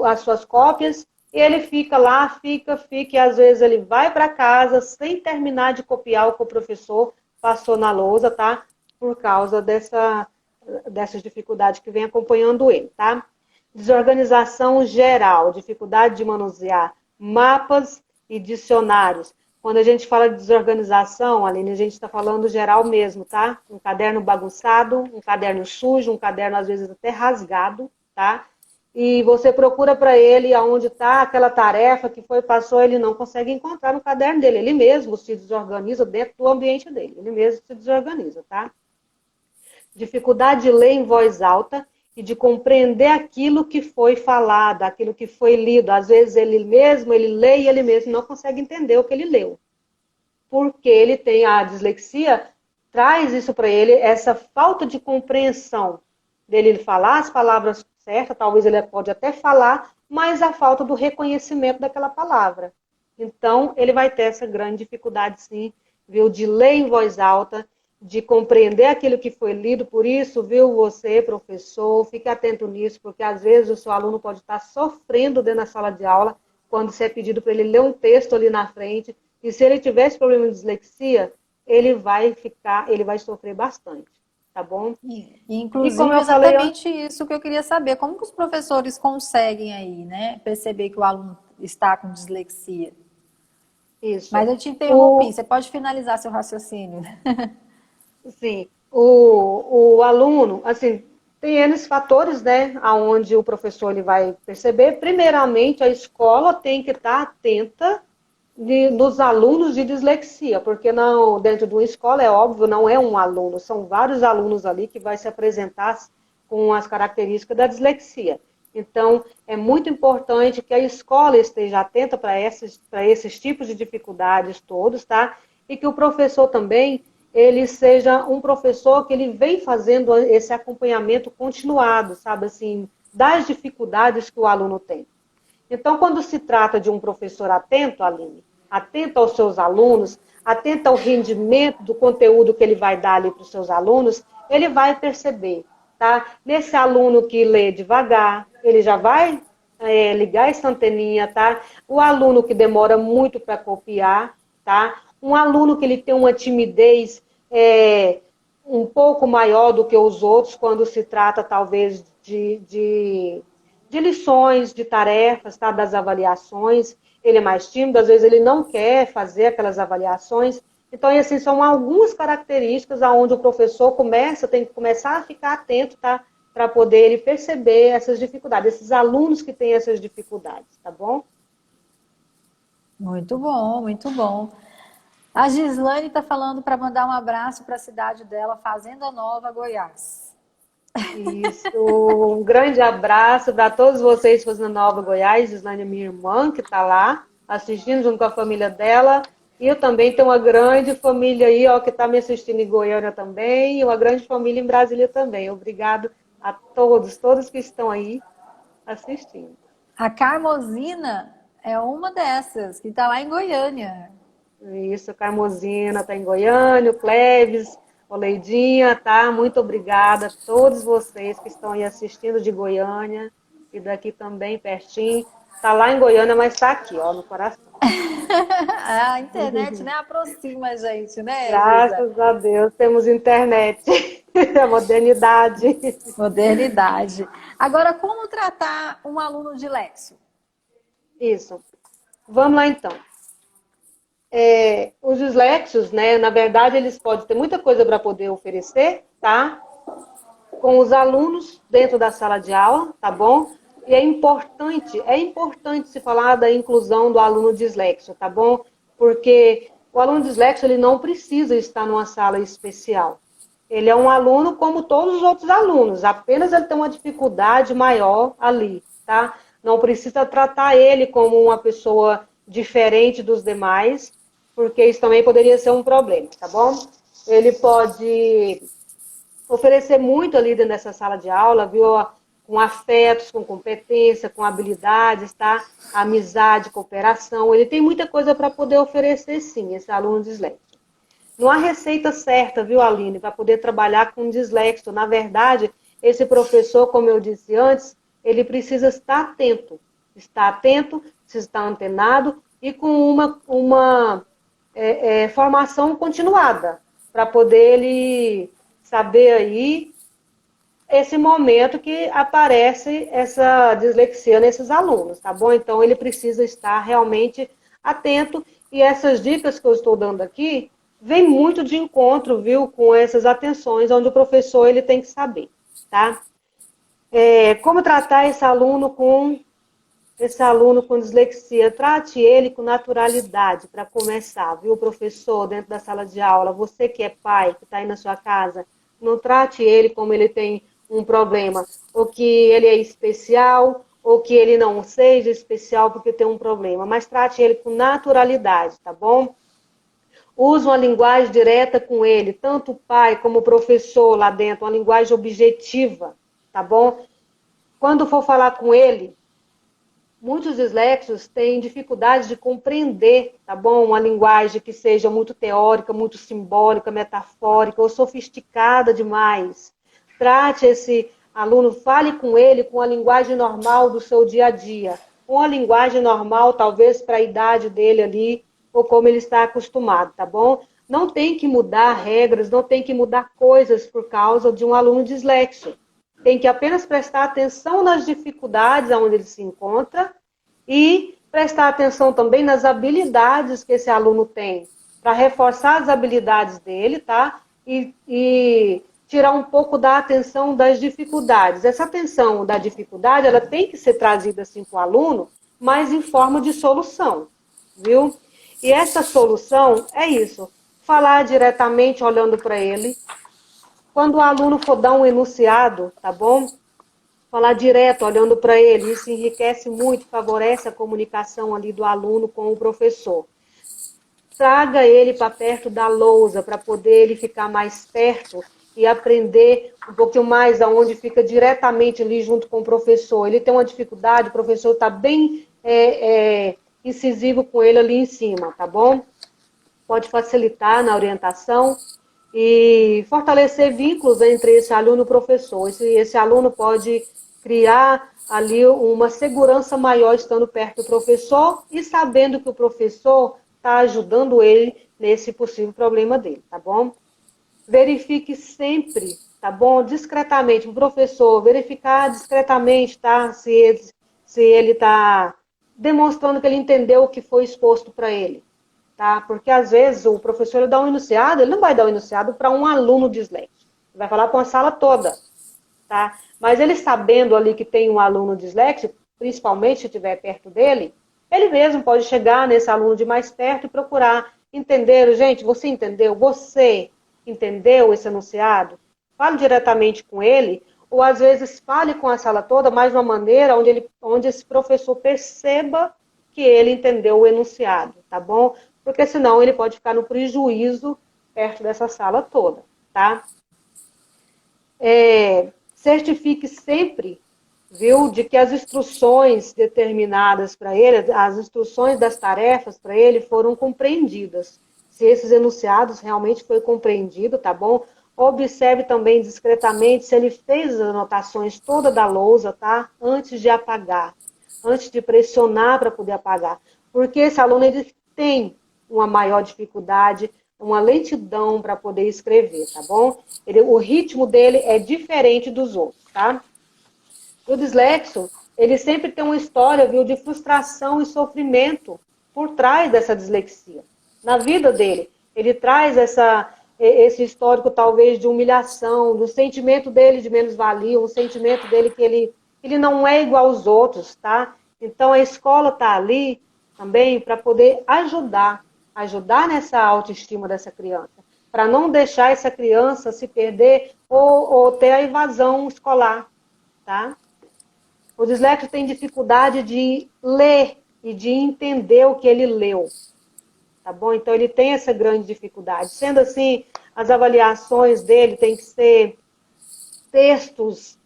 as suas cópias, e ele fica lá, fica, e às vezes ele vai para casa sem terminar de copiar o que o professor passou na lousa, tá? por causa dessas dificuldades que vem acompanhando ele, tá? Desorganização geral, dificuldade de manusear mapas e dicionários. Quando a gente fala de desorganização, Aline, a gente está falando geral mesmo, tá? Um caderno bagunçado, um caderno sujo, um caderno às vezes até rasgado, tá? E você procura para ele aonde está aquela tarefa que passou, ele não consegue encontrar no caderno dele. Ele mesmo se desorganiza dentro do ambiente dele. Ele mesmo se desorganiza, tá? Dificuldade de ler em voz alta e de compreender aquilo que foi falado, aquilo que foi lido. Às vezes ele lê e ele mesmo não consegue entender o que ele leu. Porque ele tem a dislexia, traz isso para ele, essa falta de compreensão dele falar as palavras certas, talvez ele pode até falar, mas a falta do reconhecimento daquela palavra. Então, ele vai ter essa grande dificuldade, sim, viu, de ler em voz alta, de compreender aquilo que foi lido. Por isso, viu, você, professor, fique atento nisso, porque às vezes o seu aluno pode estar sofrendo dentro da sala de aula, quando você é pedido para ele ler um texto ali na frente, e se ele tiver esse problema de dislexia, ele vai sofrer bastante, tá bom? Inclusive, E como eu falei, exatamente isso que eu queria saber. Como que os professores conseguem aí, né, perceber que o aluno está com dislexia? isso. Mas eu te interrompi, você pode finalizar seu raciocínio. Sim, o aluno, assim, tem N fatores, né, aonde o professor ele vai perceber. Primeiramente, a escola tem que estar atenta dos alunos de dislexia, porque não, dentro de uma escola, é óbvio, não é um aluno, são vários alunos ali que vai se apresentar com as características da dislexia. Então, é muito importante que a escola esteja atenta para esses tipos de dificuldades todos, tá? E que o professor também, ele seja um professor que ele vem fazendo esse acompanhamento continuado, sabe, assim, das dificuldades que o aluno tem. Então, quando se trata de um professor atento, Aline, atento aos seus alunos, atento ao rendimento do conteúdo que ele vai dar ali para os seus alunos, ele vai perceber, tá? Nesse aluno que lê devagar, ele já vai ligar essa anteninha, tá? O aluno que demora muito para copiar, tá? Um aluno que ele tem uma timidez um pouco maior do que os outros, quando se trata, talvez, de lições, de tarefas, tá? Das avaliações. Ele é mais tímido, às vezes ele não quer fazer aquelas avaliações. Então, assim, são algumas características onde o professor tem que começar a ficar atento, tá? Para poder ele perceber essas dificuldades, esses alunos que têm essas dificuldades, tá bom? Muito bom, muito bom. A Gislane está falando para mandar um abraço para a cidade dela, Fazenda Nova, Goiás. Isso, um grande abraço para todos vocês de Fazenda Nova, Goiás. Gislane é minha irmã, que está lá assistindo junto com a família dela. E eu também tenho uma grande família aí, ó, que está me assistindo em Goiânia também, e uma grande família em Brasília também. Obrigado a todos que estão aí assistindo. A Carmosina é uma dessas, que está lá em Goiânia. Isso, a Carmosina está em Goiânia, o Cleves, o Leidinha, tá? Muito obrigada a todos vocês que estão aí assistindo de Goiânia e daqui também pertinho. Está lá em Goiânia, mas está aqui, ó, no coração. A internet, né, aproxima a gente, né, Graças a Deus temos internet. A modernidade. Modernidade. Agora, como tratar um aluno diléxico? Isso. Vamos lá, então. Os disléxicos, né, na verdade, eles podem ter muita coisa para poder oferecer, tá? Com os alunos dentro da sala de aula, tá bom? E é importante se falar da inclusão do aluno disléxico, tá bom? Porque o aluno disléxico, ele não precisa estar numa sala especial. Ele é um aluno como todos os outros alunos, apenas ele tem uma dificuldade maior ali, tá? Não precisa tratar ele como uma pessoa diferente dos demais, porque isso também poderia ser um problema, tá bom? Ele pode oferecer muito ali dentro dessa sala de aula, viu? Com afetos, com competência, com habilidades, tá? Amizade, cooperação. Ele tem muita coisa para poder oferecer, sim, esse aluno disléxico. Não há receita certa, viu, Aline, para poder trabalhar com disléxico. Na verdade, esse professor, como eu disse antes, ele precisa estar atento, precisa estar antenado e com uma formação continuada, para poder ele saber aí esse momento que aparece essa dislexia nesses alunos, tá bom? Então, ele precisa estar realmente atento, e essas dicas que eu estou dando aqui vem muito de encontro, viu, com essas atenções, onde o professor ele tem que saber, tá? Como tratar esse aluno com dislexia? Trate ele com naturalidade, para começar, viu, professor, dentro da sala de aula. Você que é pai, que está aí na sua casa, não trate ele como ele tem um problema, ou que ele é especial, ou que ele não seja especial porque tem um problema, mas trate ele com naturalidade, tá bom? Use uma linguagem direta com ele, tanto o pai como o professor lá dentro, uma linguagem objetiva, tá bom? Quando for falar com ele, muitos disléxicos têm dificuldade de compreender, tá bom? Uma linguagem que seja muito teórica, muito simbólica, metafórica ou sofisticada demais. Trate esse aluno, fale com ele com a linguagem normal do seu dia a dia. Uma linguagem normal, talvez, para a idade dele ali, ou como ele está acostumado, tá bom? Não tem que mudar regras, não tem que mudar coisas por causa de um aluno disléxico. Tem que apenas prestar atenção nas dificuldades onde ele se encontra e prestar atenção também nas habilidades que esse aluno tem, para reforçar as habilidades dele, tá? E tirar um pouco da atenção das dificuldades. Essa atenção da dificuldade, ela tem que ser trazida assim para o aluno, mas em forma de solução, viu? E essa solução é isso, falar diretamente olhando para ele. Quando o aluno for dar um enunciado, tá bom? Falar direto, olhando para ele, isso enriquece muito, favorece a comunicação ali do aluno com o professor. Traga ele para perto da lousa, para poder ele ficar mais perto e aprender um pouquinho mais aonde fica diretamente ali junto com o professor. Ele tem uma dificuldade, o professor está bem incisivo com ele ali em cima, tá bom? Pode facilitar na orientação e fortalecer vínculos entre esse aluno e o professor. Esse aluno pode criar ali uma segurança maior estando perto do professor e sabendo que o professor está ajudando ele nesse possível problema dele, tá bom? Verifique sempre, tá bom? Discretamente, o professor verificar discretamente, tá? Se ele está demonstrando que ele entendeu o que foi exposto para ele, tá? Porque às vezes o professor ele dá um enunciado, ele não vai dar um enunciado para um aluno disléxico, ele vai falar para uma sala toda, tá? Mas ele sabendo ali que tem um aluno disléxico, principalmente se estiver perto dele, ele mesmo pode chegar nesse aluno de mais perto e procurar entender, gente, você entendeu? Você entendeu esse enunciado? Fale diretamente com ele, ou às vezes fale com a sala toda, mas de uma maneira onde esse professor perceba que ele entendeu o enunciado, tá bom? Porque senão ele pode ficar no prejuízo perto dessa sala toda, tá? Certifique sempre, viu, de que as instruções determinadas para ele, as instruções das tarefas para ele foram compreendidas. Se esses enunciados realmente foi compreendido, tá bom? Observe também discretamente se ele fez as anotações toda da lousa, tá? Antes de apagar, antes de pressionar para poder apagar. Porque esse aluno ele tem uma maior dificuldade, uma lentidão para poder escrever, tá bom? O ritmo dele é diferente dos outros, tá? O dislexo, ele sempre tem uma história, viu, de frustração e sofrimento por trás dessa dislexia. Na vida dele, ele traz esse histórico, talvez, de humilhação, do sentimento dele de menos-valia, um sentimento dele que ele não é igual aos outros, tá? Então, a escola está ali também para poder ajudar nessa autoestima dessa criança, para não deixar essa criança se perder ou ter a evasão escolar, tá? O dislexo tem dificuldade de ler e de entender o que ele leu, tá bom? Então, ele tem essa grande dificuldade. Sendo assim, as avaliações dele têm que ser textos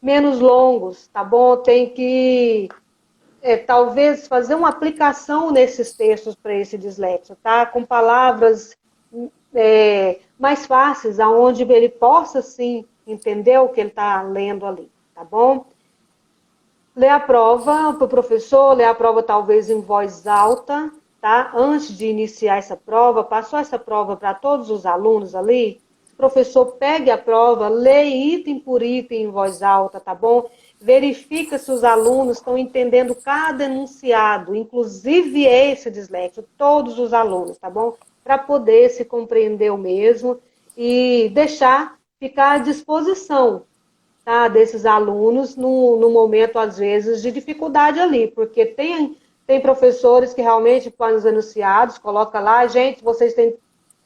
menos longos, tá bom? Tem que, talvez, fazer uma aplicação nesses textos para esse dislexo, tá? Com palavras mais fáceis, aonde ele possa, sim, entender o que ele está lendo ali, tá bom? Lê a prova para o professor, lê a prova talvez em voz alta, tá? Antes de iniciar essa prova, passou essa prova para todos os alunos ali, professor pegue a prova, lê item por item em voz alta, tá bom? Verifica se os alunos estão entendendo cada enunciado, inclusive esse dislexo, todos os alunos, tá bom? Para poder se compreender o mesmo e deixar ficar à disposição, tá, desses alunos no momento, às vezes, de dificuldade ali, porque tem professores que realmente põem os enunciados, coloca lá, gente, vocês têm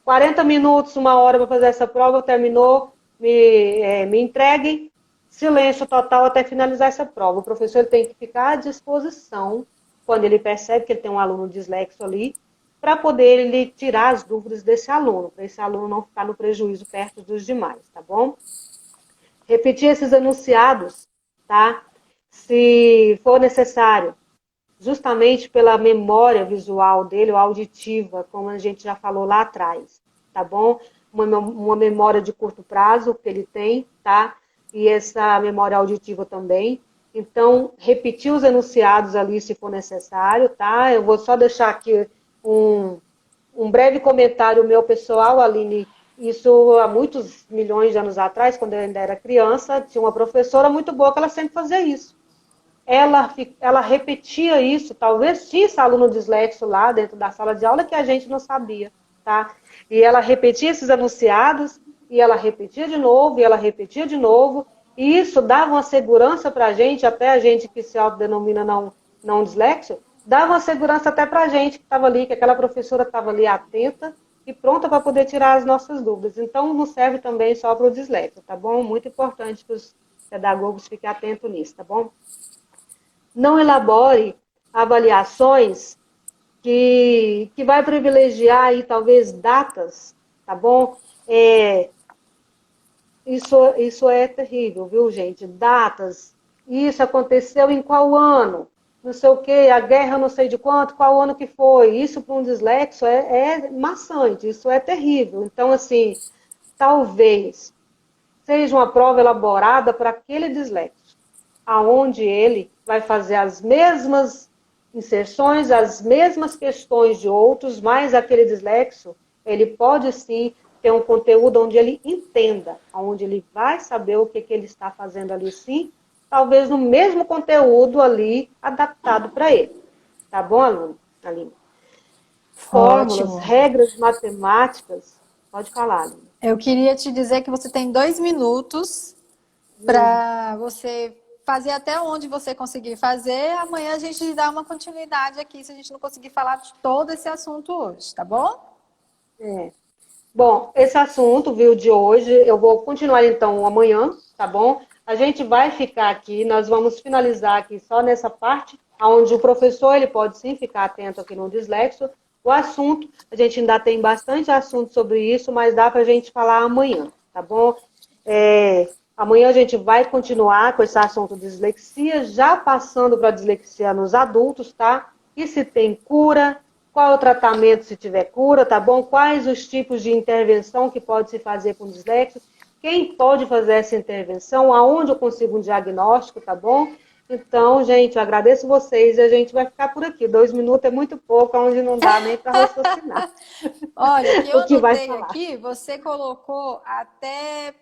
40 minutos, 1 hora para fazer essa prova, terminou, me entreguem, silêncio total até finalizar essa prova. O professor tem que ficar à disposição, quando ele percebe que ele tem um aluno dislexo ali, para poder ele tirar as dúvidas desse aluno, para esse aluno não ficar no prejuízo perto dos demais, tá bom? Repetir esses enunciados, tá? Se for necessário, justamente pela memória visual dele, ou auditiva, como a gente já falou lá atrás, tá bom? Uma memória de curto prazo que ele tem, tá? E essa memória auditiva também. Então, repetir os enunciados ali, se for necessário, tá? Eu vou só deixar aqui um breve comentário meu pessoal, Aline. Isso há muitos milhões de anos atrás, quando eu ainda era criança, tinha uma professora muito boa que ela sempre fazia isso. Ela repetia isso, talvez tinha esse aluno dislexo lá dentro da sala de aula que a gente não sabia, tá? E ela repetia esses enunciados, e ela repetia de novo, e ela repetia de novo, e isso dava uma segurança para a gente, até a gente que se autodenomina não dislexo, dava uma segurança até para a gente que estava ali, que aquela professora estava ali atenta e pronta para poder tirar as nossas dúvidas. Então, não serve também só para o dislexo, tá bom? Muito importante que os pedagogos fiquem atentos nisso, tá bom? Não elabore avaliações que vai privilegiar aí, talvez, datas, tá bom? Isso é terrível, viu, gente? Datas, isso aconteceu em qual ano? Não sei o quê, a guerra não sei de quanto, qual ano que foi? Isso para um dislexo é maçante, isso é terrível. Então, assim, talvez seja uma prova elaborada para aquele dislexo, aonde ele vai fazer as mesmas inserções, as mesmas questões de outros, mas aquele dislexo, ele pode sim ter um conteúdo onde ele entenda, onde ele vai saber o que ele está fazendo ali sim, talvez no mesmo conteúdo ali, adaptado para ele. Tá bom, Aline? Fórmulas, Ótimo. regras matemáticas, pode falar, Aline. Eu queria te dizer que você tem 2 minutos para você fazer até onde você conseguir fazer. Amanhã a gente dá uma continuidade aqui, se a gente não conseguir falar de todo esse assunto hoje, tá bom? Bom, esse assunto, viu, de hoje, eu vou continuar então amanhã, tá bom? A gente vai ficar aqui, nós vamos finalizar aqui só nessa parte, onde o professor ele pode sim ficar atento aqui no dislexo. O assunto, a gente ainda tem bastante assunto sobre isso, mas dá para a gente falar amanhã, tá bom? Amanhã a gente vai continuar com esse assunto de dislexia, já passando para a dislexia nos adultos, tá? E se tem cura, qual é o tratamento se tiver cura, tá bom? Quais os tipos de intervenção que pode se fazer com dislexia? Quem pode fazer essa intervenção? Aonde eu consigo um diagnóstico, tá bom? Então, gente, eu agradeço vocês e a gente vai ficar por aqui. 2 minutos é muito pouco, onde não dá nem para raciocinar. Olha, o que eu O que vai anotei falar. aqui, você colocou até...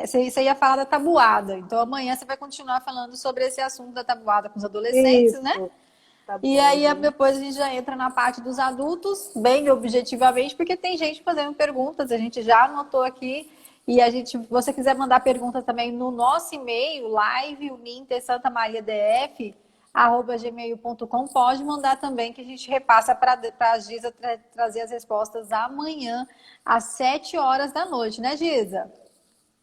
você ia falar da tabuada. Então, amanhã você vai continuar falando sobre esse assunto da tabuada com os adolescentes, né? Isso, tá E bom. aí, depois a gente já entra na parte dos adultos, bem objetivamente, porque tem gente fazendo perguntas, a gente já anotou aqui. E a gente, se você quiser mandar perguntas também no nosso e-mail, liveunintersantamaria.df@gmail.com, pode mandar também, que a gente repassa para a Giza trazer as respostas amanhã, às 7 horas da noite, né, Giza?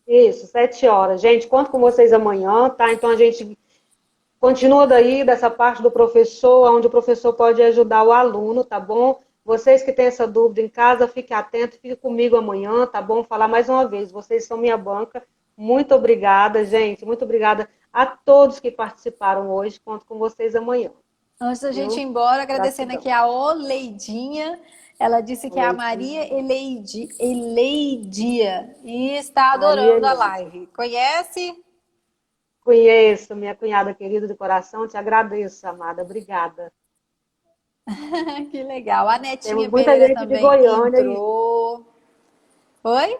Isso, 7 horas. Gente, conto com vocês amanhã, tá? Então a gente continua daí, dessa parte do professor, onde o professor pode ajudar o aluno, tá bom? Vocês que têm essa dúvida em casa, fiquem atentos, fiquem comigo amanhã, tá bom? Falar mais uma vez, vocês são minha banca. Muito obrigada, gente. Muito obrigada a todos que participaram hoje. Conto com vocês amanhã. Antes da gente ir Viu? embora, agradecendo Gratidão. aqui a Oleidinha. Ela disse que é a Oleitinho. Maria Eleidia e está Maria adorando a Leite. live. Conhece? Conheço, minha cunhada querida de coração. Te agradeço, amada. Obrigada. Que legal. A Netinha Temos muita Pereira gente de também Goiânia e entrou. Oi?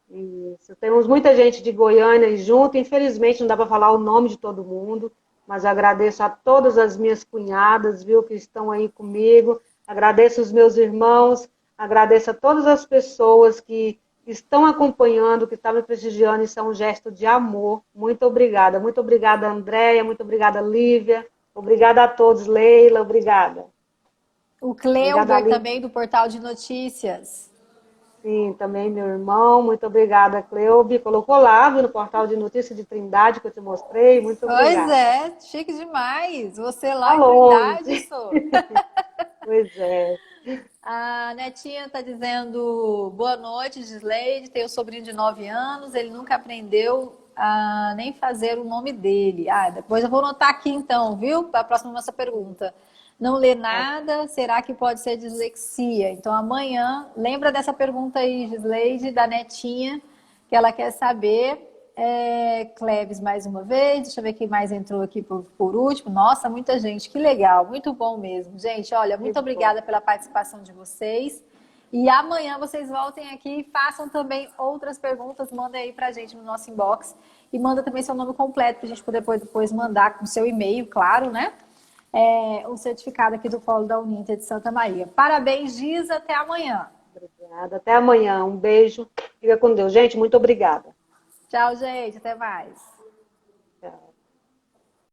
Isso. Temos muita gente de Goiânia junto. Infelizmente não dá para falar o nome de todo mundo, mas agradeço a todas as minhas cunhadas, viu, que estão aí comigo. Agradeço os meus irmãos, agradeço a todas as pessoas que estão acompanhando, que estão me prestigiando. Isso é um gesto de amor. Muito obrigada. Muito obrigada, Andréia. Muito obrigada, Lívia. Obrigada a todos, Leila. Obrigada. O Obrigada, Cleuber Lívia. também do Portal de Notícias. Sim, também meu irmão. Muito obrigada, Cleube. Colocou lá, viu, no portal de notícias de Trindade que eu te mostrei. Muito Pois obrigada. é, chique demais. Você Tá lá em Trindade, longe. sou. Pois é. A Netinha tá dizendo boa noite, Gisleide. Tem um sobrinho de 9 anos, ele nunca aprendeu a nem fazer o nome dele. Ah, depois eu vou anotar aqui então, viu? Para a próxima nossa pergunta. Não lê Tá. nada, será que pode ser dislexia? Então amanhã, lembra dessa pergunta aí, Gisleide, da Netinha, que ela quer saber. Cleves mais uma vez, deixa eu ver quem mais entrou aqui por último. Nossa, muita gente, que legal, muito bom mesmo. Gente, olha, Que muito bom. obrigada pela participação de vocês. E amanhã vocês voltem aqui e façam também outras perguntas, mandem aí pra gente no nosso inbox. E manda também seu nome completo pra gente poder depois mandar com seu e-mail, claro, né? Um certificado aqui do Polo da Uninter de Santa Maria. Parabéns, Giza, até amanhã. Obrigada. Até amanhã. Um beijo. Fica com Deus. Gente, muito obrigada. Tchau, gente, até mais.